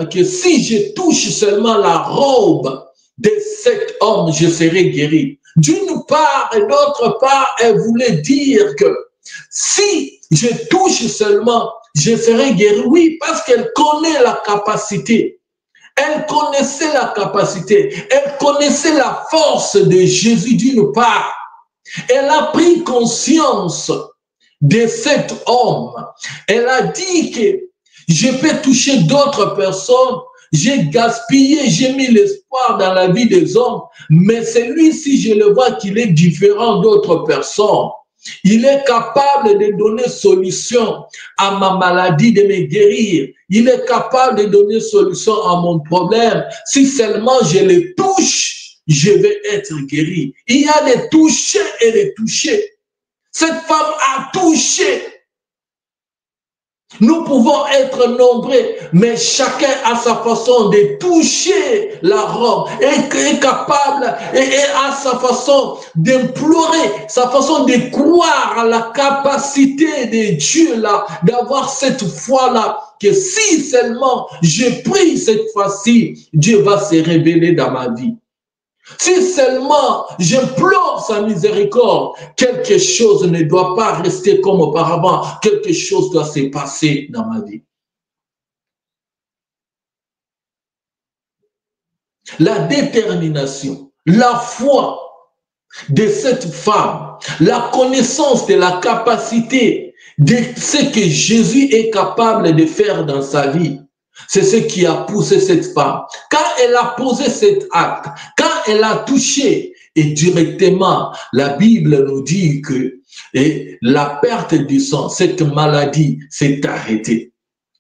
que si je touche seulement la robe de cet homme, je serai guéri. D'une part et d'autre part, elle voulait dire que si je touche seulement, je serai guéri. Oui, parce qu'elle connaît la capacité. Elle connaissait la capacité, elle connaissait la force de Jésus d'une part. Elle a pris conscience de cet homme. Elle a dit que je peux toucher d'autres personnes. J'ai gaspillé, j'ai mis l'espoir dans la vie des hommes, mais celui-ci, je le vois qu'il est différent d'autres personnes. Il est capable de donner solution à ma maladie, de me guérir. Il est capable de donner solution à mon problème. Si seulement je le touche, je vais être guéri. Il y a des touchés et des touchés. Cette femme a touché. Nous pouvons être nombreux, mais chacun a sa façon de toucher la robe, est capable et a sa façon d'implorer, sa façon de croire à la capacité de Dieu là, d'avoir cette foi-là, que si seulement je prie cette fois-ci, Dieu va se révéler dans ma vie. Si seulement j'implore sa miséricorde, quelque chose ne doit pas rester comme auparavant, quelque chose doit se passer dans ma vie. La détermination, la foi de cette femme, la connaissance de la capacité de ce que Jésus est capable de faire dans sa vie, c'est ce qui a poussé cette femme. Quand elle a posé cet acte, quand elle a touché, et directement, la Bible nous dit que la perte du sang, cette maladie s'est arrêtée.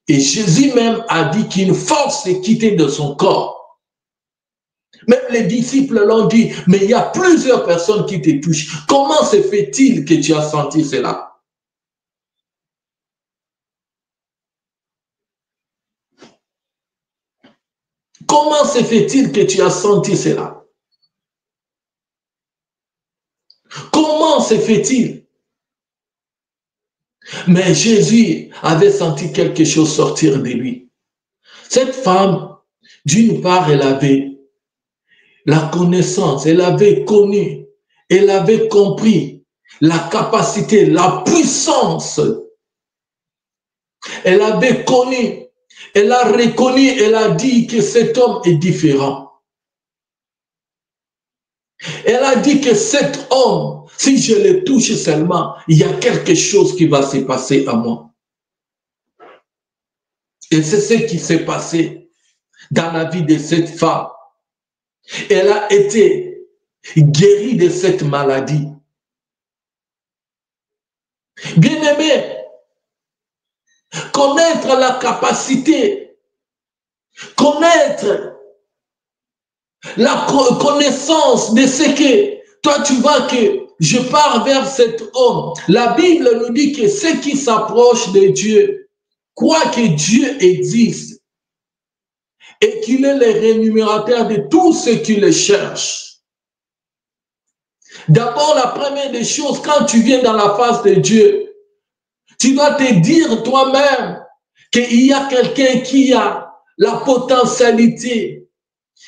Et Jésus même a dit qu'une force s'est quittée de son corps. Même les disciples l'ont dit, mais il y a plusieurs personnes qui te touchent. Comment se fait-il que tu as senti cela? Comment se fait-il que tu as senti cela? Comment se fait-il? Mais Jésus avait senti quelque chose sortir de lui. Cette femme, d'une part, elle avait la connaissance, elle avait connu, elle avait compris la capacité, la puissance. Elle avait connu, elle a reconnu, elle a dit que cet homme est différent. Elle a dit que cet homme, si je le touche seulement, il y a quelque chose qui va se passer à moi. Et c'est ce qui s'est passé dans la vie de cette femme. Elle a été guérie de cette maladie. Bien-aimé, connaître la capacité, connaître la connaissance de ce que toi tu vois que je pars vers cet homme. La Bible nous dit que ceux qui s'approchent de Dieu croient que Dieu existe et qu'il est le rémunérateur de tous ceux qui le cherchent. D'abord, la première des choses, quand tu viens dans la face de Dieu, tu dois te dire toi-même qu'il y a quelqu'un qui a la potentialité,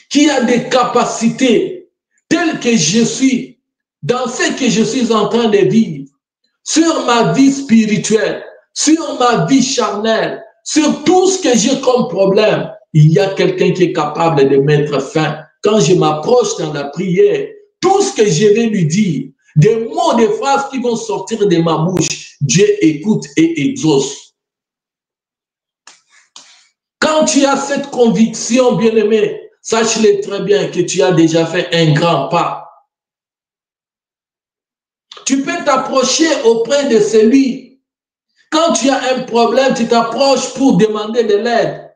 qui a des capacités telles que je suis, dans ce que je suis en train de vivre, sur ma vie spirituelle, sur ma vie charnelle, sur tout ce que j'ai comme problème. Il y a quelqu'un qui est capable de mettre fin. Quand je m'approche dans la prière, tout ce que je vais lui dire, des mots, des phrases qui vont sortir de ma bouche, Dieu écoute et exauce. Quand tu as cette conviction, bien-aimé, sache-le très bien que tu as déjà fait un grand pas. Tu peux t'approcher auprès de celui. Quand tu as un problème, tu t'approches pour demander de l'aide.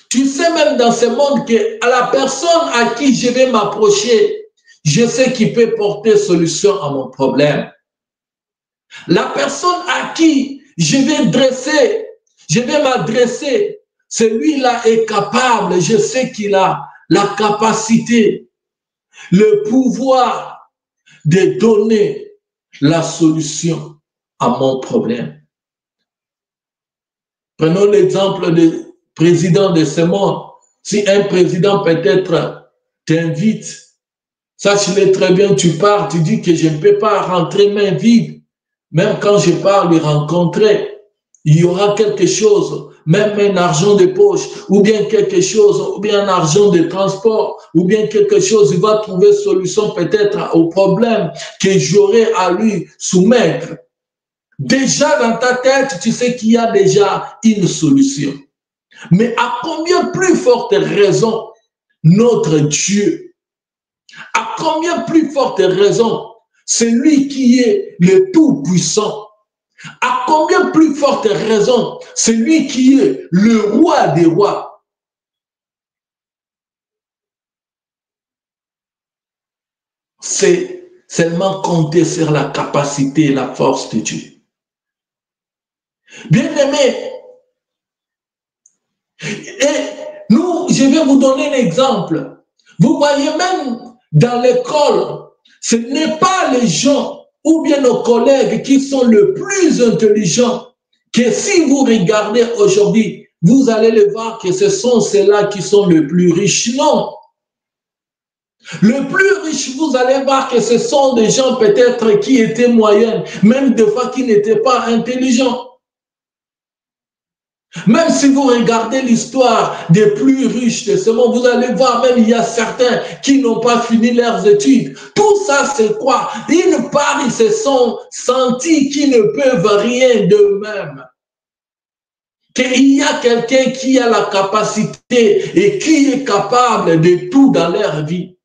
Tu sais même dans ce monde que à la personne à qui je vais m'approcher, je sais qu'il peut porter solution à mon problème. La personne à qui je vais m'adresser, celui-là est capable, je sais qu'il a la capacité, le pouvoir de donner la solution à mon problème. Prenons l'exemple du président de ce monde. Si un président peut-être t'invite, sache-le très bien, tu pars, tu dis que je ne peux pas rentrer main vide. Même quand je pars lui rencontrer, il y aura quelque chose, même un argent de poche, ou bien quelque chose, ou bien un argent de transport, ou bien quelque chose, il va trouver solution peut-être au problème que j'aurai à lui soumettre. Déjà dans ta tête, tu sais qu'il y a déjà une solution. Mais à combien plus forte raison notre Dieu, à combien plus forte raison celui qui est le Tout-Puissant, à combien plus forte raison celui qui est le roi des rois. C'est seulement compter sur la capacité et la force de Dieu. Bien-aimés, et nous, je vais vous donner un exemple. Vous voyez même dans l'école, ce n'est pas les gens ou bien nos collègues qui sont le plus intelligents que si vous regardez aujourd'hui, vous allez le voir que ce sont ceux-là qui sont le plus riches. Non. Le plus riche, vous allez voir que ce sont des gens peut-être qui étaient moyennes, même des fois qui n'étaient pas intelligents. Même si vous regardez l'histoire des plus riches de ce monde, vous allez voir même il y a certains qui n'ont pas fini leurs études. Tout ça, c'est quoi? D'une part, ils se sont sentis qu'ils ne peuvent rien d'eux-mêmes. Qu'il y a quelqu'un qui a la capacité et qui est capable de tout dans leur vie.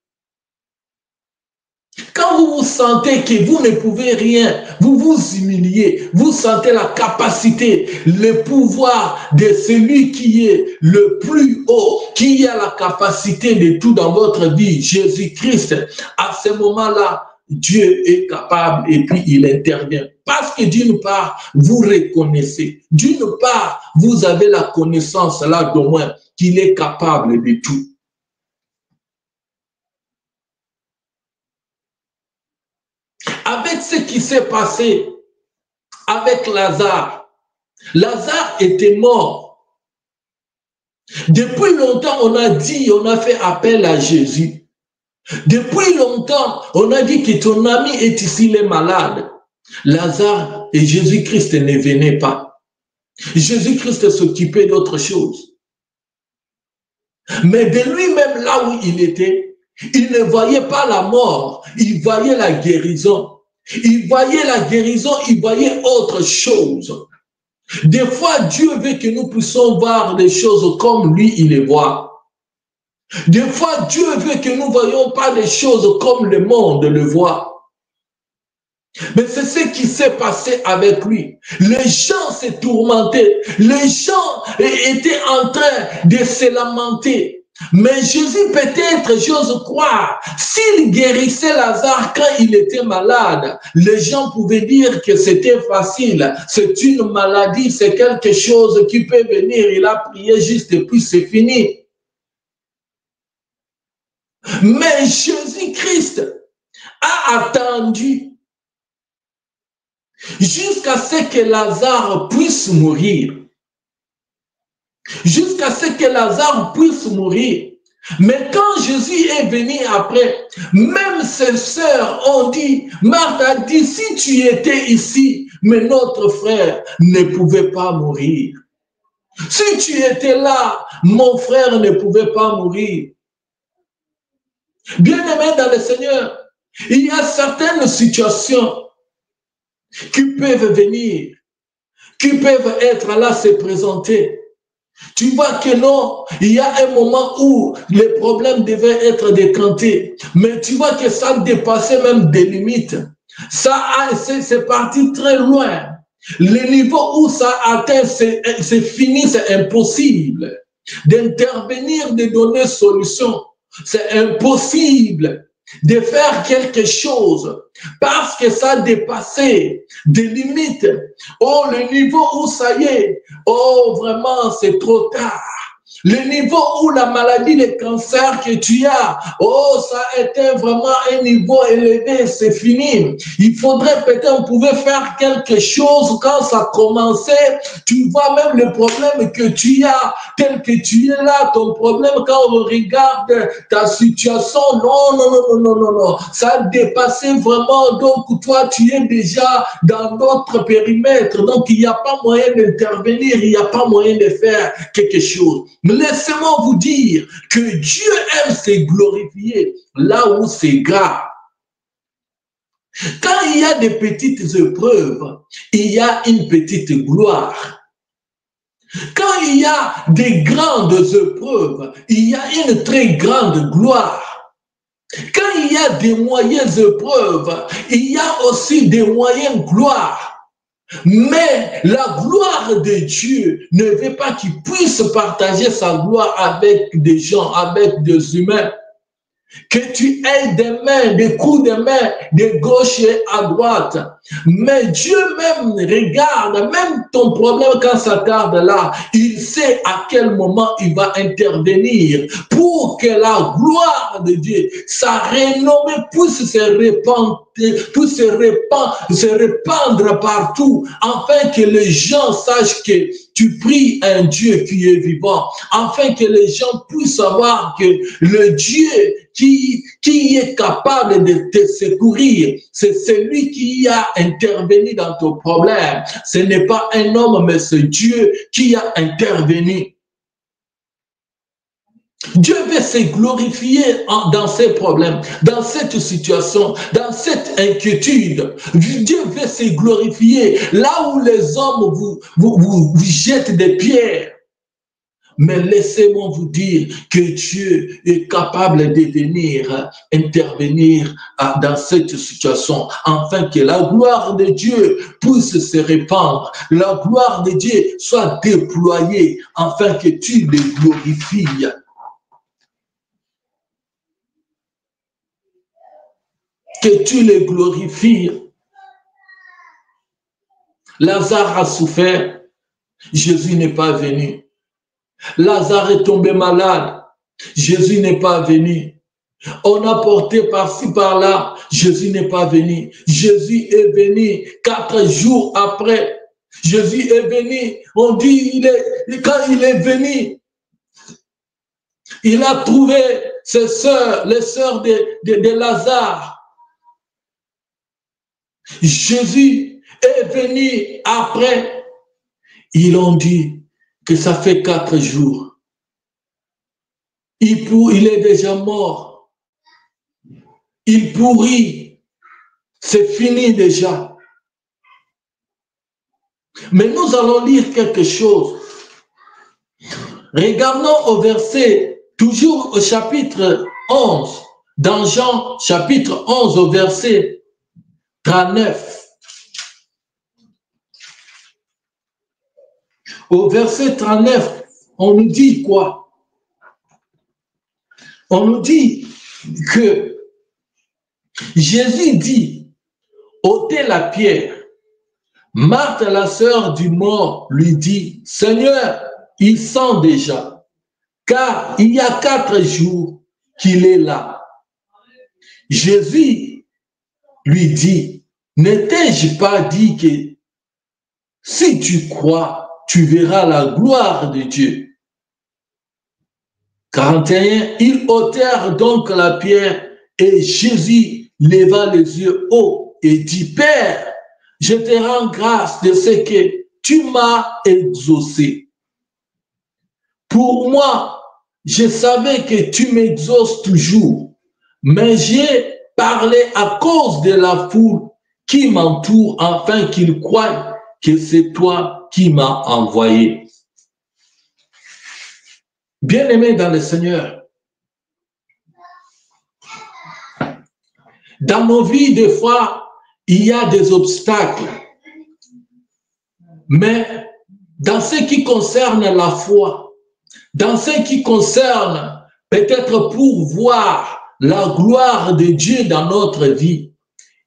Quand vous vous sentez que vous ne pouvez rien, vous vous humiliez, vous sentez la capacité, le pouvoir de celui qui est le plus haut, qui a la capacité de tout dans votre vie, Jésus-Christ. À ce moment-là, Dieu est capable et puis il intervient. Parce que d'une part, vous reconnaissez, d'une part, vous avez la connaissance là d'au moins qu'il est capable de tout. Avec ce qui s'est passé avec Lazare, Lazare était mort. Depuis longtemps, on a dit, on a fait appel à Jésus. Depuis longtemps, on a dit que ton ami est ici, il est malade. Lazare et Jésus-Christ ne venaient pas. Jésus-Christ s'occupait d'autre chose. Mais de lui-même, là où il était, il ne voyait pas la mort, il voyait la guérison. Il voyait la guérison, il voyait autre chose. Des fois, Dieu veut que nous puissions voir des choses comme lui, il les voit. Des fois, Dieu veut que nous ne voyions pas des choses comme le monde le voit. Mais c'est ce qui s'est passé avec lui. Les gens se tourmentaient. Les gens étaient en train de se lamenter. Mais Jésus, peut-être, j'ose croire, s'il guérissait Lazare quand il était malade, les gens pouvaient dire que c'était facile. C'est une maladie, c'est quelque chose qui peut venir. Il a prié juste et puis c'est fini. Mais Jésus-Christ a attendu jusqu'à ce que Lazare puisse mourir. Jusqu'à ce que Lazare puisse mourir. Mais quand Jésus est venu après, même ses sœurs ont dit, Marthe a dit, si tu étais ici, mais notre frère ne pouvait pas mourir. Si tu étais là, mon frère ne pouvait pas mourir. Bien-aimés dans le Seigneur, il y a certaines situations qui peuvent venir, qui peuvent être là, se présenter. Tu vois que non, il y a un moment où les problèmes devaient être décantés, mais tu vois que ça dépassait même des limites. C'est parti très loin. Le niveau où ça atteint, c'est fini, c'est impossible d'intervenir, de donner solution. C'est impossible de faire quelque chose parce que ça a dépassé des limites. Oh, le niveau où ça y est, oh, vraiment, c'est trop tard. Le niveau où la maladie, le cancer que tu as, oh, ça a été vraiment un niveau élevé, c'est fini. Il faudrait peut-être, on pouvait faire quelque chose quand ça commençait. Tu vois même le problème que tu as, tel que tu es là, ton problème, quand on regarde ta situation, non. Ça a dépassé vraiment, donc toi, tu es déjà dans notre périmètre. Donc, il n'y a pas moyen d'intervenir, il n'y a pas moyen de faire quelque chose. Laissez-moi vous dire que Dieu aime se glorifier là où c'est grave. Quand il y a des petites épreuves, il y a une petite gloire. Quand il y a des grandes épreuves, il y a une très grande gloire. Quand il y a des moyennes épreuves, il y a aussi des moyennes gloires. Mais la gloire de Dieu ne veut pas qu'il puisse partager sa gloire avec des gens, avec des humains. Que tu aies des mains, des coups de main, de gauche et à droite. Mais Dieu même regarde, même ton problème quand ça tarde là, il sait à quel moment il va intervenir pour que la gloire de Dieu, sa renommée puisse se répandre, puisse se répandre partout, afin que les gens sachent que tu pries un Dieu qui est vivant, afin que les gens puissent savoir que le Dieu qui est capable de te secourir, c'est celui qui a intervenu dans ton problème. Ce n'est pas un homme, mais c'est Dieu qui a intervenu. Dieu veut se glorifier dans ces problèmes, dans cette situation, dans cette inquiétude. Dieu veut se glorifier là où les hommes vous jettent des pierres. Mais laissez-moi vous dire que Dieu est capable de venir intervenir dans cette situation, afin que la gloire de Dieu puisse se répandre, la gloire de Dieu soit déployée, afin que tu le glorifies. Que tu le glorifies. Lazare a souffert, Jésus n'est pas venu. Lazare est tombé malade, Jésus n'est pas venu. On a porté par-ci par-là, Jésus n'est pas venu. Jésus est venu 4 jours après. Jésus est venu, on dit, quand il est venu, il a trouvé ses sœurs, les sœurs de Lazare. Jésus est venu après. Ils ont dit que ça fait 4 jours. Il est déjà mort. Il pourrit. C'est fini déjà. Mais nous allons lire quelque chose. Regardons au verset, toujours au chapitre 11, dans Jean chapitre 11 au verset 39. Au verset 39, on nous dit quoi? On nous dit que Jésus dit, ôtez la pierre. Marthe, la sœur du mort, lui dit, Seigneur, il sent déjà, car il y a 4 jours qu'il est là. Jésus lui dit, ne t'ai-je pas dit que si tu crois, tu verras la gloire de Dieu. 41, ils ôtèrent donc la pierre et Jésus leva les yeux hauts et dit, Père, je te rends grâce de ce que tu m'as exaucé. Pour moi, je savais que tu m'exauces toujours, mais j'ai parlé à cause de la foule qui m'entoure afin qu'ils croient que c'est toi qui m'as envoyé. Bien-aimés dans le Seigneur, dans nos vies, des fois, il y a des obstacles. Mais dans ce qui concerne la foi, dans ce qui concerne peut-être pour voir la gloire de Dieu dans notre vie,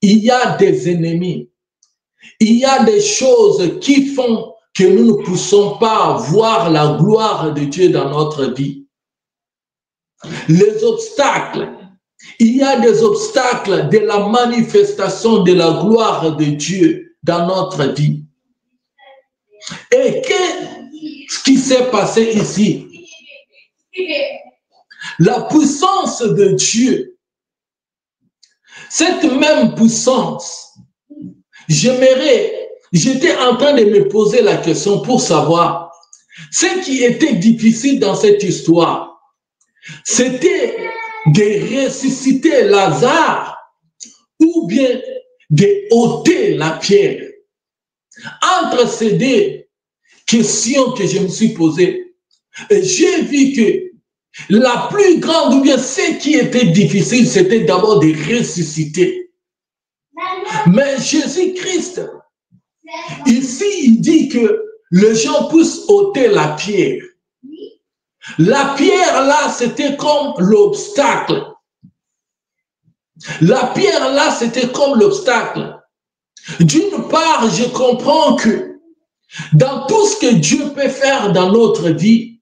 il y a des ennemis. Il y a des choses qui font que nous ne poussons pas voir la gloire de Dieu dans notre vie. Les obstacles. Il y a des obstacles de la manifestation de la gloire de Dieu dans notre vie. Et qu'est-ce qui s'est passé ici? La puissance de Dieu, cette même puissance, j'étais en train de me poser la question pour savoir ce qui était difficile dans cette histoire. C'était de ressusciter Lazare ou bien de ôter la pierre. Entre ces deux questions que je me suis posées, j'ai vu que la plus grande, ou bien ce qui était difficile, c'était d'abord de ressusciter. Mais Jésus-Christ, ici, il dit que les gens puissent ôter la pierre. La pierre là, c'était comme l'obstacle. La pierre là, c'était comme l'obstacle. D'une part, je comprends que dans tout ce que Dieu peut faire dans notre vie,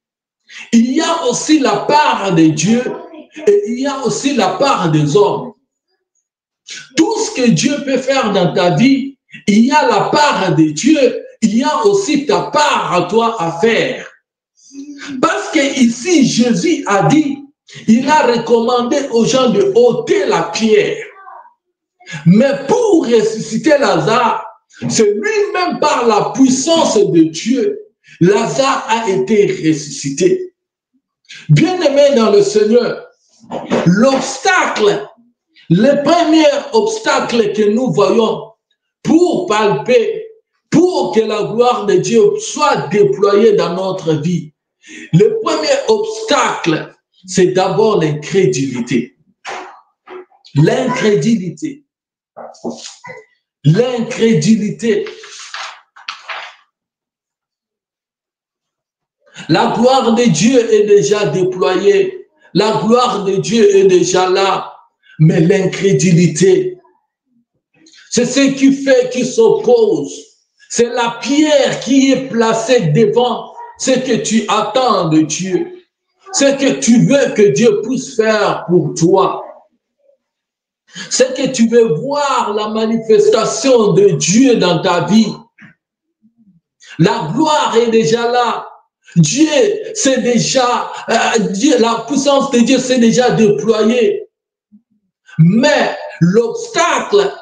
il y a aussi la part de Dieu et il y a aussi la part des hommes. Tout ce que Dieu peut faire dans ta vie, il y a la part de Dieu, il y a aussi ta part à toi à faire. Parce que ici, Jésus a dit, il a recommandé aux gens de ôter la pierre. Mais pour ressusciter Lazare, c'est lui-même par la puissance de Dieu, Lazare a été ressuscité. Bien-aimé dans le Seigneur, l'obstacle, le premier obstacle que nous voyons pour palper, pour que la gloire de Dieu soit déployée dans notre vie, le premier obstacle, c'est d'abord l'incrédulité. L'incrédulité. L'incrédulité. La gloire de Dieu est déjà déployée. La gloire de Dieu est déjà là. Mais l'incrédulité, c'est ce qui fait qu'il s'oppose. C'est la pierre qui est placée devant ce que tu attends de Dieu. Ce que tu veux que Dieu puisse faire pour toi. Ce que tu veux voir la manifestation de Dieu dans ta vie. La gloire est déjà là. Dieu, c'est déjà, la puissance de Dieu s'est déjà déployée. Mais l'obstacle,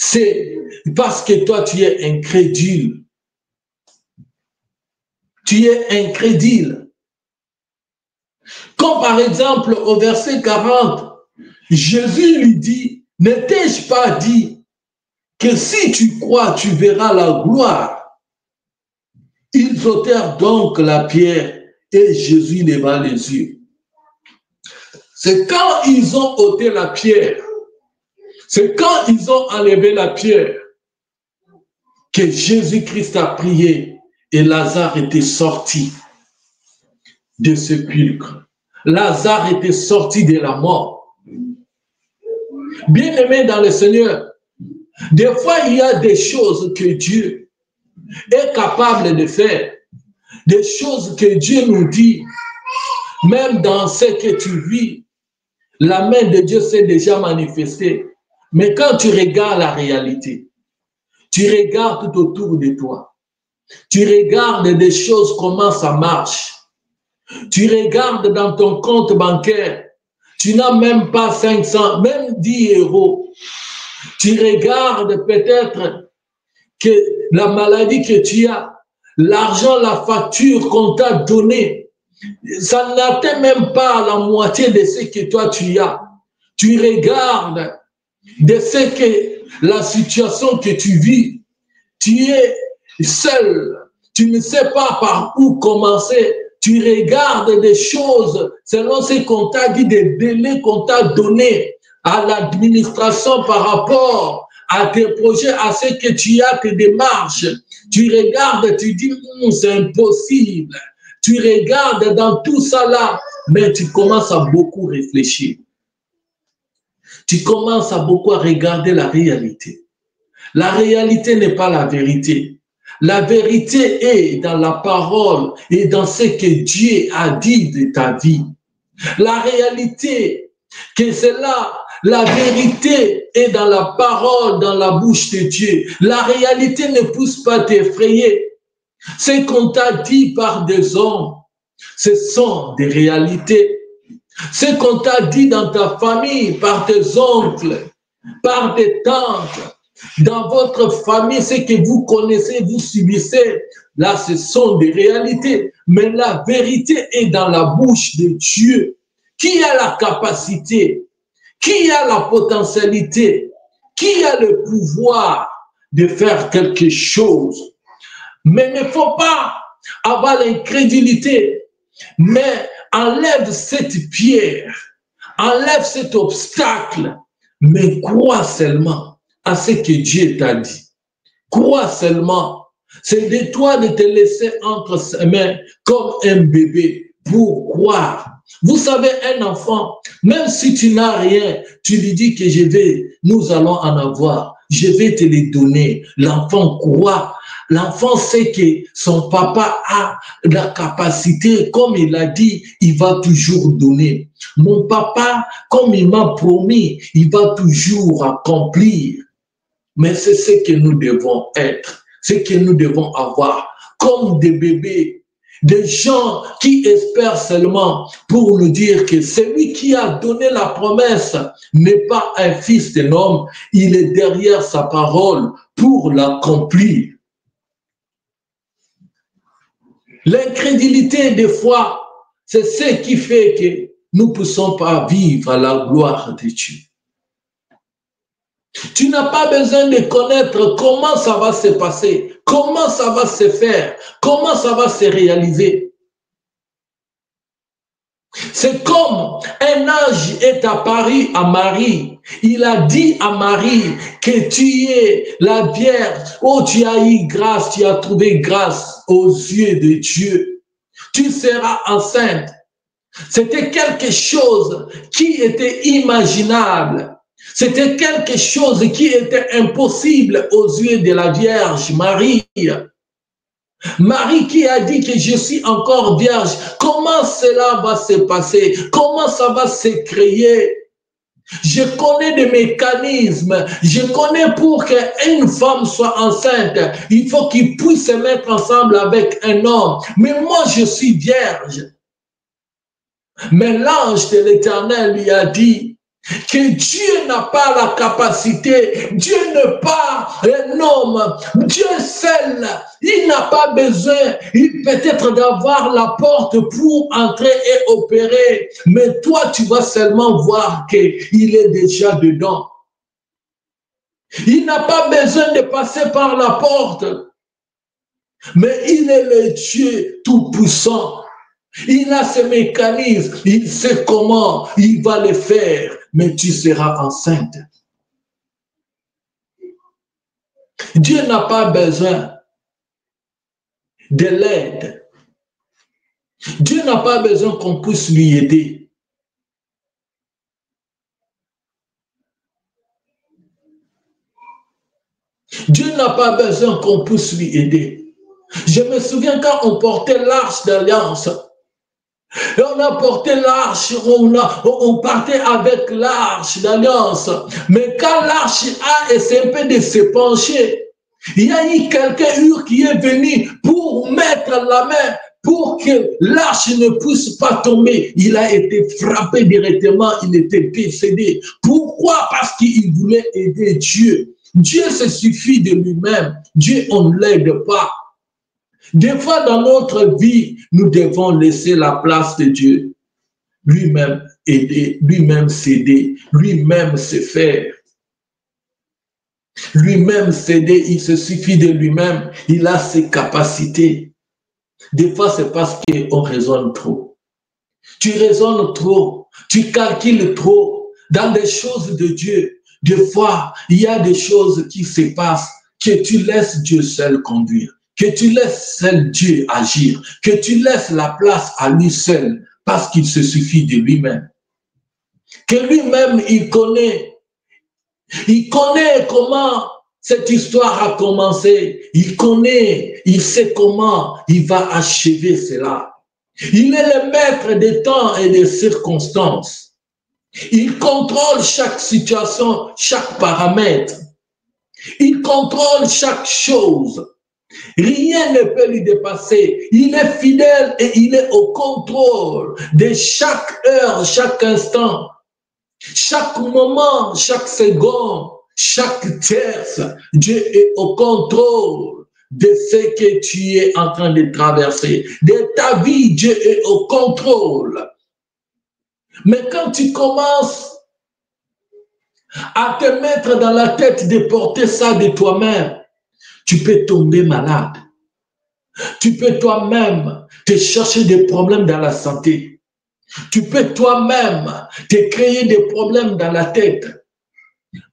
c'est parce que toi, tu es incrédule. Tu es incrédule. Comme par exemple au verset 40, Jésus lui dit, ne t'ai-je pas dit que si tu crois, tu verras la gloire? Ils ôtèrent donc la pierre et Jésus leva les yeux. C'est quand ils ont ôté la pierre, c'est quand ils ont enlevé la pierre que Jésus-Christ a prié et Lazare était sorti de ce sépulcre. Lazare était sorti de la mort. Bien-aimé dans le Seigneur, des fois il y a des choses que Dieu est capable de faire, des choses que Dieu nous dit, même dans ce que tu vis, la main de Dieu s'est déjà manifestée. Mais quand tu regardes la réalité, tu regardes tout autour de toi, tu regardes des choses, comment ça marche, tu regardes dans ton compte bancaire, tu n'as même pas 500, même 10 euros. Tu regardes peut-être que la maladie que tu as, l'argent, la facture qu'on t'a donnée, ça n'atteint même pas la moitié de ce que toi tu as. Tu regardes de ce que la situation que tu vis, tu es seul, tu ne sais pas par où commencer. Tu regardes des choses selon ce qu'on t'a dit, des délais qu'on t'a donnés à l'administration par rapport à tes projets, à ce que tu as, tes démarches. Tu regardes, tu dis, c'est impossible. Tu regardes dans tout ça là, mais tu commences à beaucoup réfléchir. Tu commences à beaucoup à regarder la réalité. La réalité n'est pas la vérité. La vérité est dans la parole et dans ce que Dieu a dit de ta vie. La réalité, que c'est là, la vérité est dans la parole, dans la bouche de Dieu. La réalité ne pousse pas t'effrayer. Ce qu'on t'a dit par des hommes, ce sont des réalités. Ce qu'on t'a dit dans ta famille, par tes oncles, par tes tantes, dans votre famille, ce que vous connaissez, vous subissez, là, ce sont des réalités. Mais la vérité est dans la bouche de Dieu. Qui a la capacité, qui a la potentialité, qui a le pouvoir de faire quelque chose. Mais il ne faut pas avoir l'incrédulité, mais enlève cette pierre, enlève cet obstacle, mais crois seulement à ce que Dieu t'a dit. Crois seulement. C'est de toi de te laisser entre ses mains comme un bébé pour croire. Vous savez, un enfant, même si tu n'as rien, tu lui dis que nous allons en avoir, je vais te les donner. L'enfant croit. L'enfant sait que son papa a la capacité, comme il a dit, il va toujours donner. Mon papa, comme il m'a promis, il va toujours accomplir. Mais c'est ce que nous devons être, ce que nous devons avoir, comme des bébés, des gens qui espèrent seulement pour nous dire que celui qui a donné la promesse n'est pas un fils d'un homme, il est derrière sa parole pour l'accomplir. L'incrédulité, des fois, c'est ce qui fait que nous ne poussons pas vivre à la gloire de Dieu. Tu n'as pas besoin de connaître comment ça va se passer, comment ça va se faire, comment ça va se réaliser. C'est comme un ange est apparu à Marie. Il a dit à Marie que tu es la Vierge. Oh, tu as eu grâce, tu as trouvé grâce aux yeux de Dieu. Tu seras enceinte. C'était quelque chose qui était imaginable. C'était quelque chose qui était impossible aux yeux de la Vierge Marie. Marie qui a dit que je suis encore vierge, comment cela va se passer? Comment ça va se créer? Je connais des mécanismes, je connais pour qu'une femme soit enceinte, il faut qu'il puisse se mettre ensemble avec un homme. Mais moi, je suis vierge. Mais l'ange de l'Éternel lui a dit, que Dieu n'a pas la capacité, Dieu n'est pas un homme, Dieu seul, il n'a pas besoin peut-être d'avoir la porte pour entrer et opérer, mais toi tu vas seulement voir qu'il est déjà dedans. Il n'a pas besoin de passer par la porte, mais il est le Dieu tout-puissant. Il a ses mécanismes, il sait comment il va le faire, mais tu seras enceinte. Dieu n'a pas besoin de l'aide. Dieu n'a pas besoin qu'on puisse lui aider. Dieu n'a pas besoin qu'on puisse lui aider. Je me souviens quand on portait l'arche d'alliance. Et on a porté l'arche, on partait avec l'arche d'alliance. Mais quand l'arche a essayé un peu de se pencher, il y a eu quelqu'un qui est venu pour mettre la main pour que l'arche ne puisse pas tomber. Il a été frappé directement, il était décédé. Pourquoi? Parce qu'il voulait aider Dieu. Dieu se suffit de lui-même. Dieu, on ne l'aide pas. Des fois, dans notre vie, nous devons laisser la place de Dieu. Lui-même aider, lui-même s'aider, lui-même se faire. Lui-même s'aider, il se suffit de lui-même. Il a ses capacités. Des fois, c'est parce qu'on raisonne trop. Tu raisonnes trop, tu calcules trop dans des choses de Dieu. Des fois, il y a des choses qui se passent que tu laisses Dieu seul conduire. Que tu laisses seul Dieu agir, que tu laisses la place à lui seul, parce qu'il se suffit de lui-même. Que lui-même, il connaît comment cette histoire a commencé, il sait comment il va achever cela. Il est le maître des temps et des circonstances. Il contrôle chaque situation, chaque paramètre. Il contrôle chaque chose. Rien ne peut lui dépasser. Il est fidèle et il est au contrôle de chaque heure, chaque instant, chaque moment, chaque seconde, chaque tierce. Dieu est au contrôle de ce que tu es en train de traverser. De ta vie, Dieu est au contrôle. Mais quand tu commences à te mettre dans la tête de porter ça de toi-même, tu peux tomber malade. Tu peux toi-même te chercher des problèmes dans la santé. Tu peux toi-même te créer des problèmes dans la tête.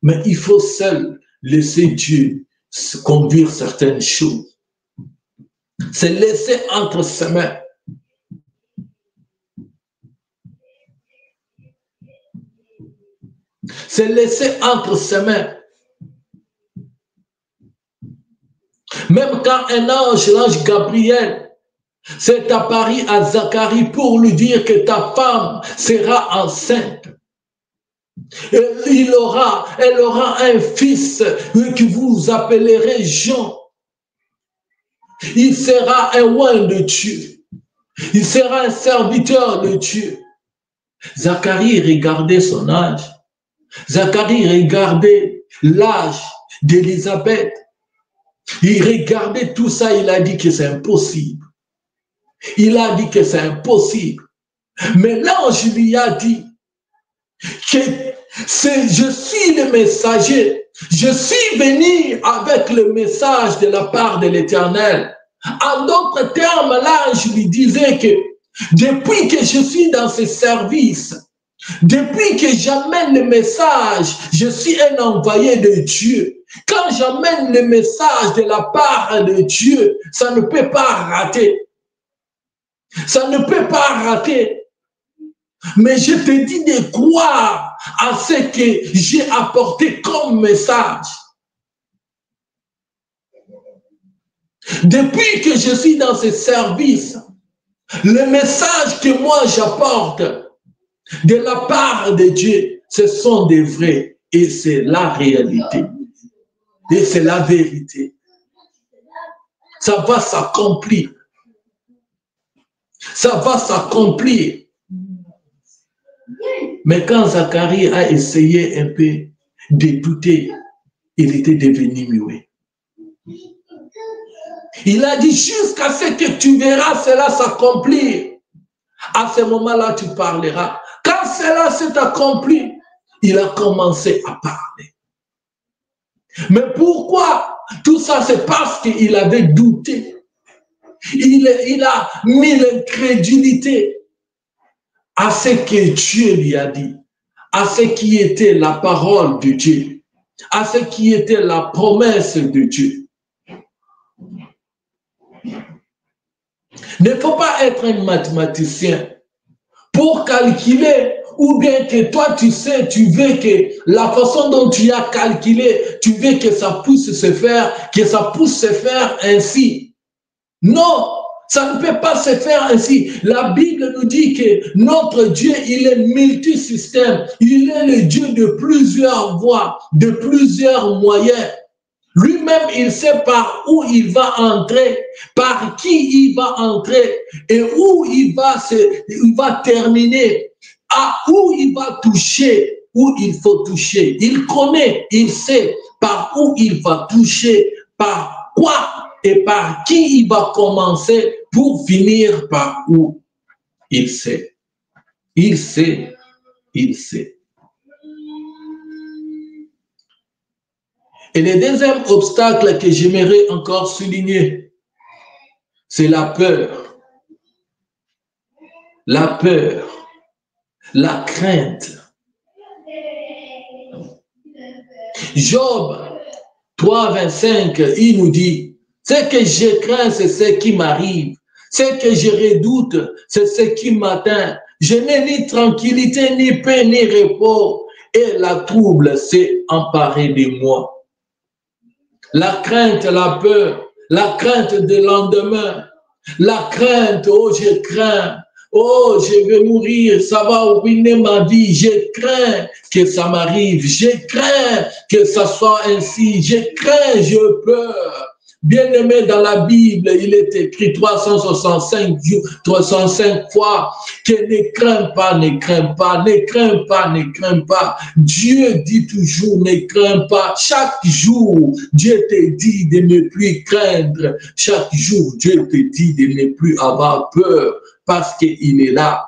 Mais il faut seul laisser Dieu conduire certaines choses. C'est laisser entre ses mains. C'est laisser entre ses mains. Même quand un ange, l'ange Gabriel, s'est apparu à Zacharie pour lui dire que ta femme sera enceinte. Et elle aura un fils que vous appellerez Jean. Il sera un oint de Dieu. Il sera un serviteur de Dieu. Zacharie regardait son âge. Zacharie regardait l'âge d'Élisabeth. Il regardait tout ça, il a dit que c'est impossible. Il a dit que c'est impossible. Mais l'ange lui a dit que je suis le messager. Je suis venu avec le message de la part de l'Éternel. En d'autres termes, l'ange lui disait que depuis que je suis dans ce service, depuis que j'amène le message, je suis un envoyé de Dieu. Quand j'amène le message de la part de Dieu, ça ne peut pas rater. Ça ne peut pas rater. Mais je te dis de croire à ce que j'ai apporté comme message. Depuis que je suis dans ce service, le message que moi j'apporte de la part de Dieu, ce sont des vrais et c'est la réalité. Et c'est la vérité. Ça va s'accomplir. Ça va s'accomplir. Mais quand Zacharie a essayé un peu d'écouter, il était devenu muet. Il a dit jusqu'à ce que tu verras cela s'accomplir. À ce moment-là, tu parleras. Quand cela s'est accompli, il a commencé à parler. Mais pourquoi? Tout ça, c'est parce qu'il avait douté. Il a mis l'incrédulité à ce que Dieu lui a dit, à ce qui était la parole de Dieu, à ce qui était la promesse de Dieu. Il ne faut pas être un mathématicien pour calculer, ou bien que toi tu sais, tu veux que la façon dont tu as calculé, tu veux que ça puisse se faire, ainsi. Non, ça ne peut pas se faire ainsi. La Bible nous dit que notre Dieu, il est multisystème. Il est le Dieu de plusieurs voies, de plusieurs moyens. Lui-même, il sait par où il va entrer, par qui il va entrer et où il va terminer, à où il va toucher, où il faut toucher. Il connaît, il sait par où il va toucher, par quoi et par qui il va commencer pour finir par où. Il sait. Il sait. Il sait. Et le deuxième obstacle que j'aimerais encore souligner, c'est la peur. La peur. La crainte. Job 3,25, il nous dit, ce que je crains, c'est ce qui m'arrive. Ce que je redoute, c'est ce qui m'atteint. Je n'ai ni tranquillité, ni paix, ni repos. Et la trouble s'est emparée de moi. La crainte, la peur, la crainte de lendemain, la crainte, oh je crains, oh je vais mourir, ça va ruiner ma vie, je crains que ça m'arrive, je crains que ça soit ainsi, je crains, je peur. Bien-aimé, dans la Bible, il est écrit 365 fois que ne crains pas, ne crains pas, ne crains pas, ne crains pas. Dieu dit toujours ne crains pas. Chaque jour, Dieu te dit de ne plus craindre. Chaque jour, Dieu te dit de ne plus avoir peur parce qu'il est là.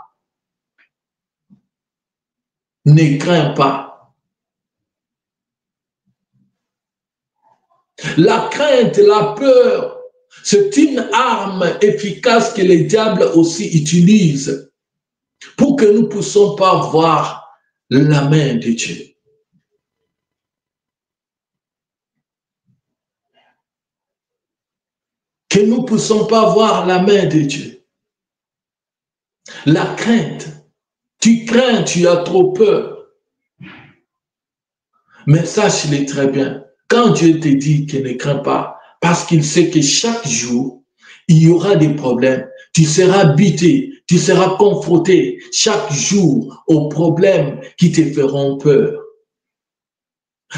Ne crains pas. La crainte, la peur, c'est une arme efficace que le diable aussi utilise pour que nous ne puissions pas voir la main de Dieu. Que nous ne puissions pas voir la main de Dieu. La crainte, tu crains, tu as trop peur. Mais sache-le très bien. Quand Dieu te dit qu'il ne craint pas, parce qu'il sait que chaque jour, il y aura des problèmes, tu seras buté, tu seras confronté chaque jour aux problèmes qui te feront peur.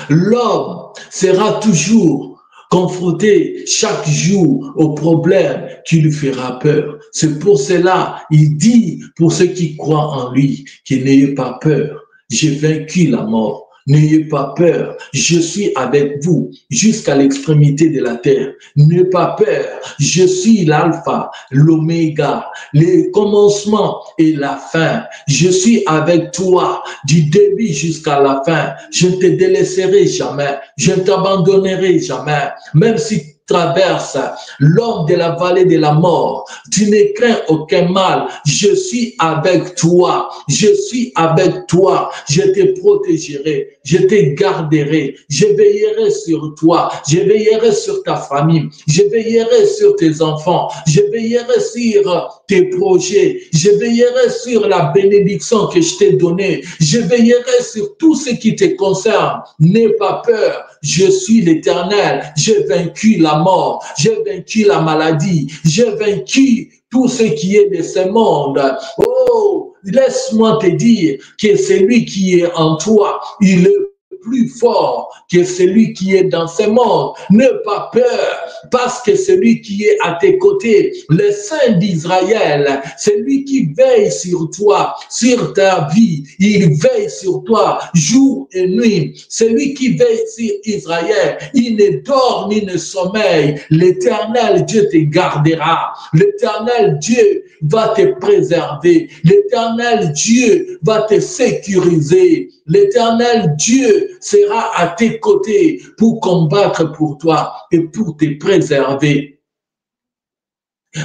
L'homme sera toujours confronté chaque jour aux problèmes qui lui fera peur. C'est pour cela, il dit pour ceux qui croient en lui, qu'ils n'ayez pas peur. J'ai vaincu la mort. N'ayez pas peur, je suis avec vous jusqu'à l'extrémité de la terre. N'ayez pas peur, je suis l'alpha, l'oméga, le commencement et la fin. Je suis avec toi du début jusqu'à la fin. Je ne te délaisserai jamais, je ne t'abandonnerai jamais. Même si traverse l'homme de la vallée de la mort, tu ne crains aucun mal, je suis avec toi, je suis avec toi, je te protégerai, je te garderai, je veillerai sur toi, je veillerai sur ta famille, je veillerai sur tes enfants, je veillerai sur tes projets, je veillerai sur la bénédiction que je t'ai donnée, je veillerai sur tout ce qui te concerne. N'aie pas peur, je suis l'Éternel, j'ai vaincu la mort, j'ai vaincu la maladie, j'ai vaincu tout ce qui est de ce monde. Oh, laisse-moi te dire que celui qui est en toi, il est plus fort que celui qui est dans ce monde. N'aie pas peur, parce que celui qui est à tes côtés, le Saint d'Israël, celui qui veille sur toi, sur ta vie, il veille sur toi jour et nuit. Celui qui veille sur Israël, il ne dort ni ne sommeille. L'Éternel Dieu te gardera. L'Éternel Dieu va te préserver. L'Éternel Dieu va te sécuriser. L'Éternel Dieu sera à tes côtés pour combattre pour toi et pour te préserver.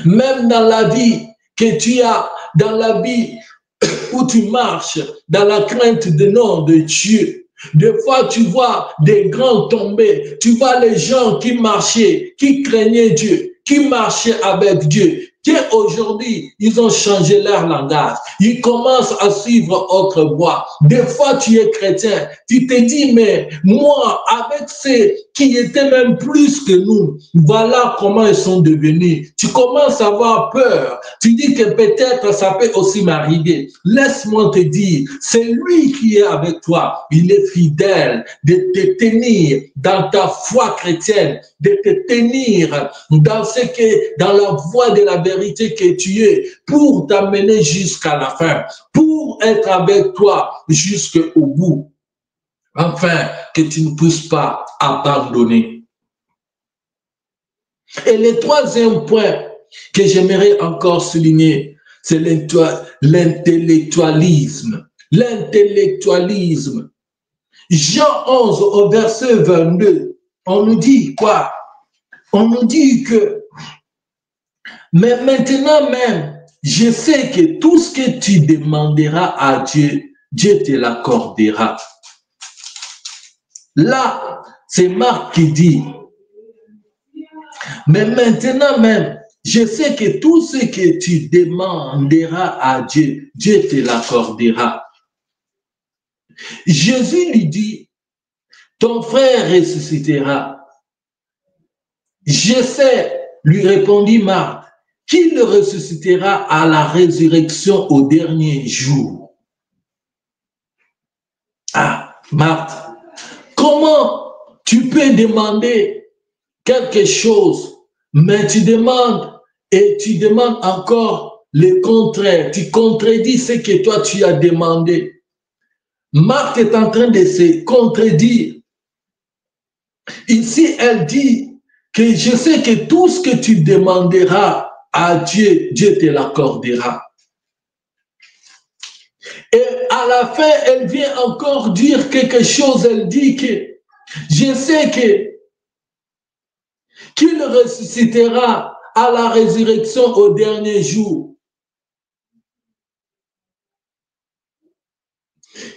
Même dans la vie que tu as, dans la vie où tu marches, dans la crainte du nom de Dieu, des fois tu vois des grands tomber, tu vois les gens qui marchaient, qui craignaient Dieu, qui marchaient avec Dieu, qui aujourd'hui, ils ont changé leur langage. Ils commencent à suivre autre voie. Des fois, tu es chrétien. Tu te dis, mais moi, avec ceux qui étaient même plus que nous, voilà comment ils sont devenus. Tu commences à avoir peur. Tu dis que peut-être ça peut aussi m'arriver. Laisse-moi te dire, c'est lui qui est avec toi. Il est fidèle de te tenir dans ta foi chrétienne, de te tenir dans la voie de la vérité que tu es, pour t'amener jusqu'à la fin, pour être avec toi jusqu'au bout, afin que tu ne puisses pas abandonner. Et le troisième point que j'aimerais encore souligner, c'est l'intellectualisme. L'intellectualisme. Jean 11 au verset 22, on nous dit quoi? On nous dit que, mais maintenant même, je sais que tout ce que tu demanderas à Dieu, Dieu te l'accordera. Là, c'est Marc qui dit, mais maintenant même, je sais que tout ce que tu demanderas à Dieu, Dieu te l'accordera. Jésus lui dit, ton frère ressuscitera. Je sais, lui répondit Marc, qu'il ressuscitera à la résurrection au dernier jour. Ah, Marc, comment tu peux demander quelque chose, mais tu demandes et tu demandes encore le contraire. Tu contredis ce que toi tu as demandé. Marc est en train de se contredire. Ici, elle dit que je sais que tout ce que tu demanderas à Dieu, Dieu te l'accordera. Et à la fin, elle vient encore dire quelque chose. Elle dit que je sais qu'il ressuscitera à la résurrection au dernier jour.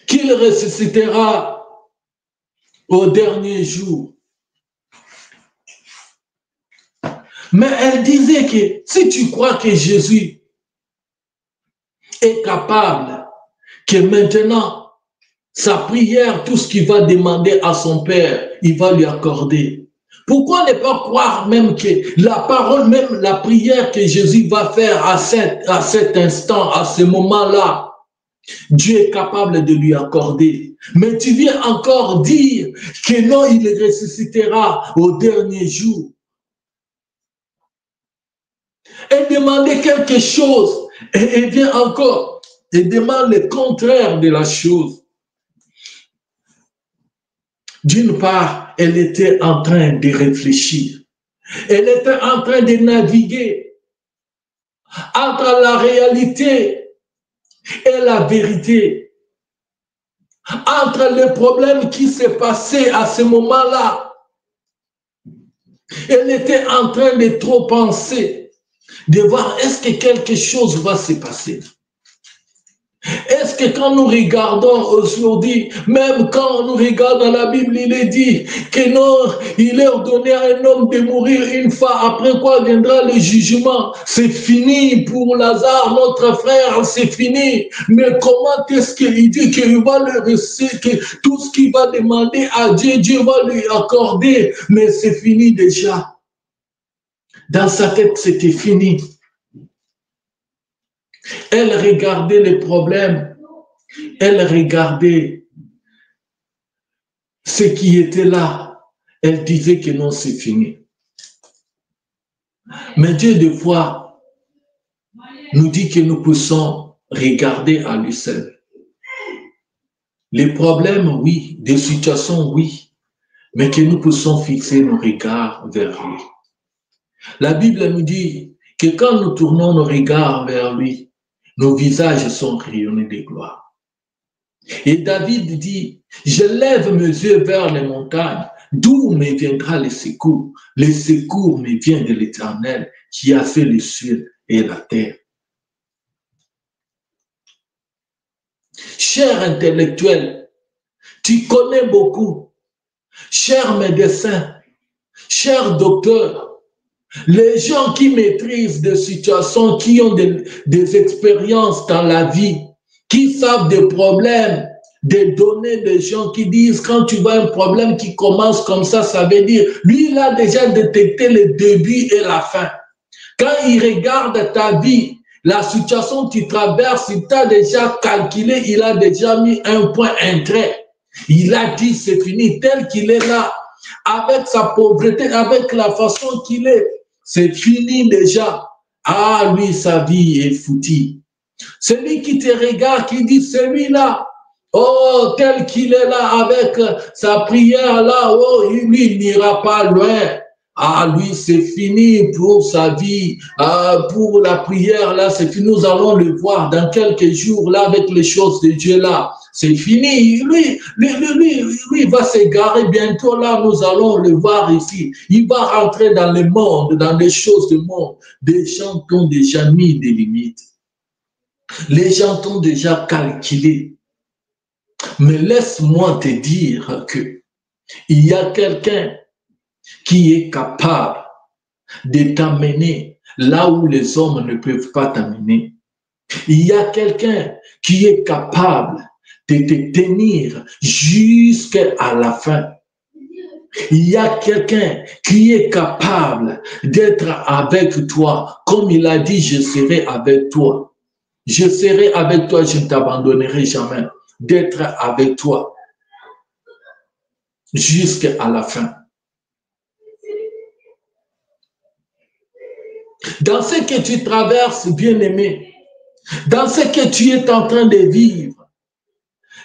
Qu'il ressuscitera au dernier jour. Mais elle disait que si tu crois que Jésus est capable, que maintenant, sa prière, tout ce qu'il va demander à son Père, il va lui accorder. Pourquoi ne pas croire même que la parole, même la prière que Jésus va faire à cet instant, à ce moment-là, Dieu est capable de lui accorder. Mais tu viens encore dire que non, il ressuscitera au dernier jour. Elle demandait quelque chose et elle vient encore et demande le contraire de la chose. D'une part, elle était en train de réfléchir. Elle était en train de naviguer entre la réalité et la vérité. Entre le problème qui s'est passé à ce moment-là. Elle était en train de trop penser, de voir est-ce que quelque chose va se passer. Est-ce que quand nous regardons aujourd'hui, même quand nous regardons la Bible, il est dit que non, il est ordonné à un homme de mourir une fois, après quoi viendra le jugement. C'est fini pour Lazare, notre frère, c'est fini. Mais comment est-ce qu'il dit qu'il va le recevoir, que tout ce qu'il va demander à Dieu, Dieu va lui accorder, mais c'est fini déjà. Dans sa tête, c'était fini. Elle regardait les problèmes, elle regardait ceux qui étaient là, elle disait que non, c'est fini. Mais Dieu, des fois, nous dit que nous poussons regarder à lui seul. Les problèmes, oui, des situations, oui, mais que nous puissions fixer nos regards vers lui. La Bible nous dit que quand nous tournons nos regards vers lui, nos visages sont rayonnés de gloire. Et David dit, je lève mes yeux vers les montagnes, d'où me viendra le secours? Le secours me vient de l'Éternel qui a fait les cieux et la terre. Cher intellectuel, tu connais beaucoup. Cher médecin, cher docteur, les gens qui maîtrisent des situations, qui ont des expériences dans la vie, qui savent des problèmes, des données des gens qui disent quand tu vois un problème qui commence comme ça veut dire, lui il a déjà détecté le début et la fin. Quand il regarde ta vie, la situation que tu traverses, il t'a déjà calculé, il a déjà mis un point, un trait. Il a dit c'est fini, tel qu'il est là, avec sa pauvreté, avec la façon qu'il est, c'est fini déjà. Ah, lui, sa vie est foutue. Celui qui te regarde, qui dit celui-là, oh, tel qu'il est là, avec sa prière là, oh, lui, il n'ira pas loin. Ah, lui, c'est fini pour sa vie, pour la prière, là, c'est fini. Nous allons le voir dans quelques jours, là, avec les choses de Dieu, là. C'est fini. Lui, il va s'égarer bientôt, là, nous allons le voir ici. Il va rentrer dans le monde, dans les choses du monde. Des gens qui ont déjà mis des limites. Les gens t'ont déjà calculé. Mais laisse-moi te dire que il y a quelqu'un qui est capable de t'amener là où les hommes ne peuvent pas t'amener. Il y a quelqu'un qui est capable de te tenir jusqu'à la fin. Il y a quelqu'un qui est capable d'être avec toi. Comme il a dit, je serai avec toi. Je serai avec toi, je ne t'abandonnerai jamais. D'être avec toi jusqu'à la fin. Dans ce que tu traverses, bien-aimé, dans ce que tu es en train de vivre,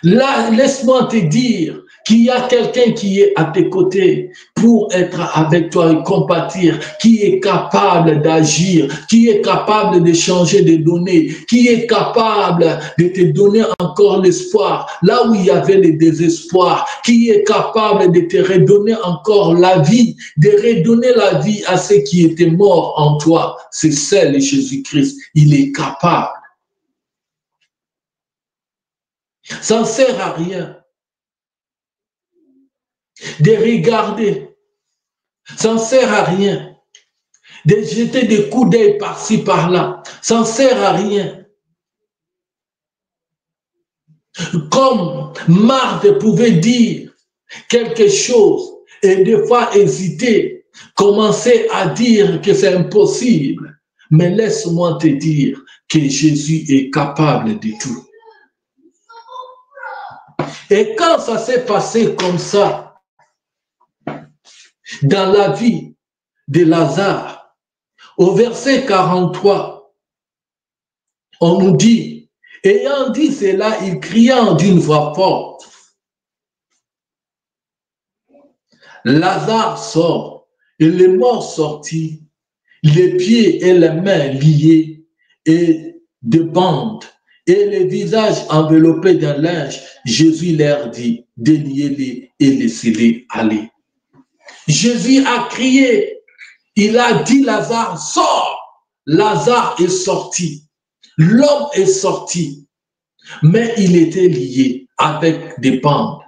là, laisse-moi te dire qu'il y a quelqu'un qui est à tes côtés pour être avec toi et compatir, qui est capable d'agir, qui est capable de changer de données, qui est capable de te donner encore l'espoir, là où il y avait le désespoir, qui est capable de te redonner encore la vie, de redonner la vie à ceux qui étaient morts en toi. C'est celle de Jésus-Christ. Il est capable. Ça ne sert à rien de regarder. Ça ne sert à rien de jeter des coups d'œil par-ci, par-là. Ça ne sert à rien. Comme Marthe pouvait dire quelque chose et des fois hésiter, commencer à dire que c'est impossible. Mais laisse-moi te dire que Jésus est capable de tout. Et quand ça s'est passé comme ça, dans la vie de Lazare, au verset 43, on nous dit, ayant dit cela, il cria d'une voix forte, Lazare sort, et les morts sortis, les pieds et les mains liés, et de bandes, et les visages enveloppés d'un linge. Jésus leur dit, déliez-les et laissez-les aller. Jésus a crié, il a dit, Lazare, sors. Lazare est sorti. L'homme est sorti, mais il était lié avec des bandes.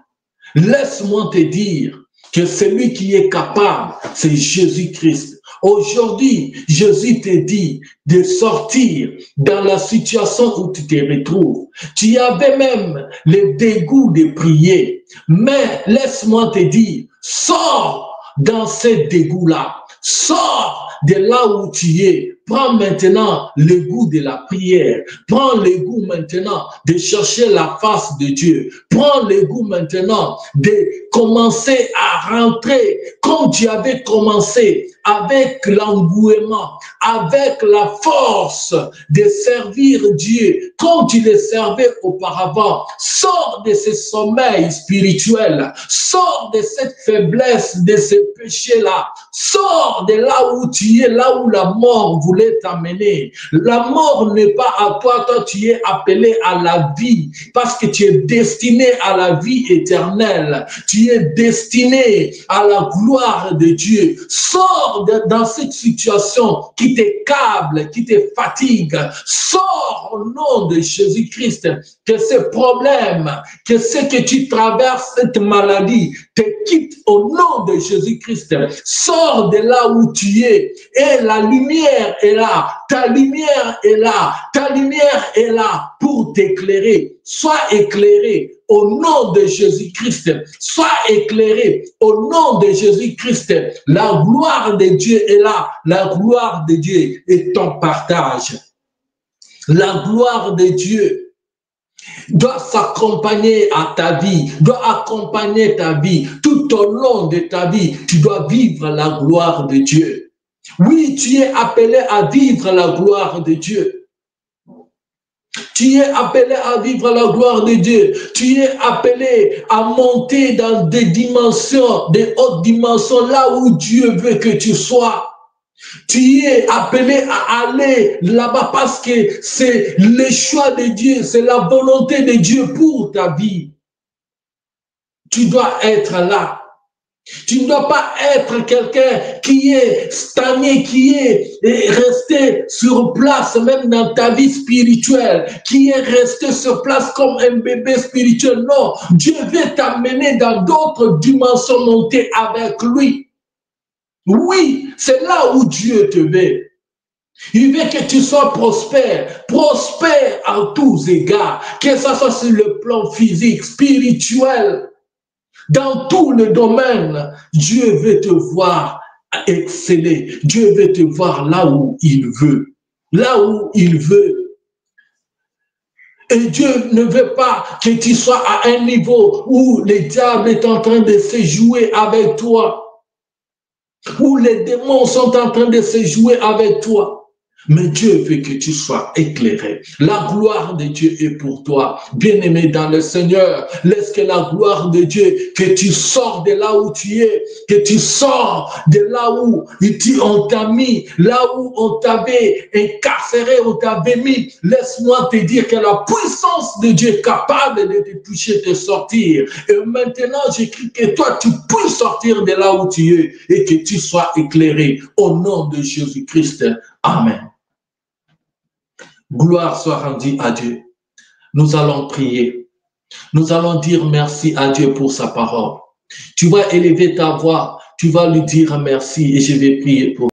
Laisse-moi te dire que celui qui est capable, c'est Jésus-Christ. Aujourd'hui, Jésus te dit de sortir dans la situation où tu te retrouves. Tu avais même le dégoût de prier, mais laisse-moi te dire, sors dans ce dégoût-là. Sors de là où tu es Prends maintenant le goût de la prière. Prends le goût maintenant de chercher la face de Dieu. Prends le goût maintenant de commencer à rentrer comme tu avais commencé, avec l'engouement, avec la force de servir Dieu comme tu le servais auparavant. Sors de ce sommeil spirituel. Sors de cette faiblesse, de ce péché-là. Sors de là où tu es, là où la mort voulait t'amener. La mort n'est pas à toi, toi tu es appelé à la vie parce que tu es destiné à la vie éternelle. Tu es destiné à la gloire de Dieu. Sors dans cette situation qui t'accable, qui te fatigue. Sors au nom de Jésus-Christ. Que ce problème, que ce que tu traverses, cette maladie, te quitte au nom de Jésus-Christ. Sors de là où tu es et la lumière est là. Ta lumière est là. Ta lumière est là pour t'éclairer. Sois éclairé au nom de Jésus-Christ. Sois éclairé au nom de Jésus-Christ. La gloire de Dieu est là. La gloire de Dieu est ton partage. La gloire de Dieu doit s'accompagner à ta vie, doit accompagner ta vie. Tout au long de ta vie, tu dois vivre la gloire de Dieu. Oui, tu es appelé à vivre la gloire de Dieu. Tu es appelé à vivre la gloire de Dieu. Tu es appelé à monter dans des dimensions, des hautes dimensions, là où Dieu veut que tu sois. Tu es appelé à aller là-bas parce que c'est le choix de Dieu, c'est la volonté de Dieu pour ta vie. Tu dois être là. Tu ne dois pas être quelqu'un qui est stagné, qui est resté sur place, même dans ta vie spirituelle, qui est resté sur place comme un bébé spirituel. Non, Dieu veut t'amener dans d'autres dimensions, monter avec lui. Oui, c'est là où Dieu te veut. Il veut que tu sois prospère, prospère à tous égards, que ce soit sur le plan physique, spirituel, dans tout le domaine. Dieu veut te voir exceller. Dieu veut te voir là où il veut. Là où il veut. Et Dieu ne veut pas que tu sois à un niveau où le diable est en train de se jouer avec toi, où les démons sont en train de se jouer avec toi. Mais Dieu veut que tu sois éclairé. La gloire de Dieu est pour toi. Bien-aimé dans le Seigneur, laisse que la gloire de Dieu, que tu sors de là où tu es, que tu sors de là où on t'a mis, là où on t'avait incarcéré, on t'avait mis. Laisse-moi te dire que la puissance de Dieu est capable de te toucher, de sortir. Et maintenant, j'écris que toi, tu peux sortir de là où tu es et que tu sois éclairé au nom de Jésus-Christ. Amen. Gloire soit rendue à Dieu. Nous allons prier. Nous allons dire merci à Dieu pour sa parole. Tu vas élever ta voix. Tu vas lui dire merci et je vais prier pour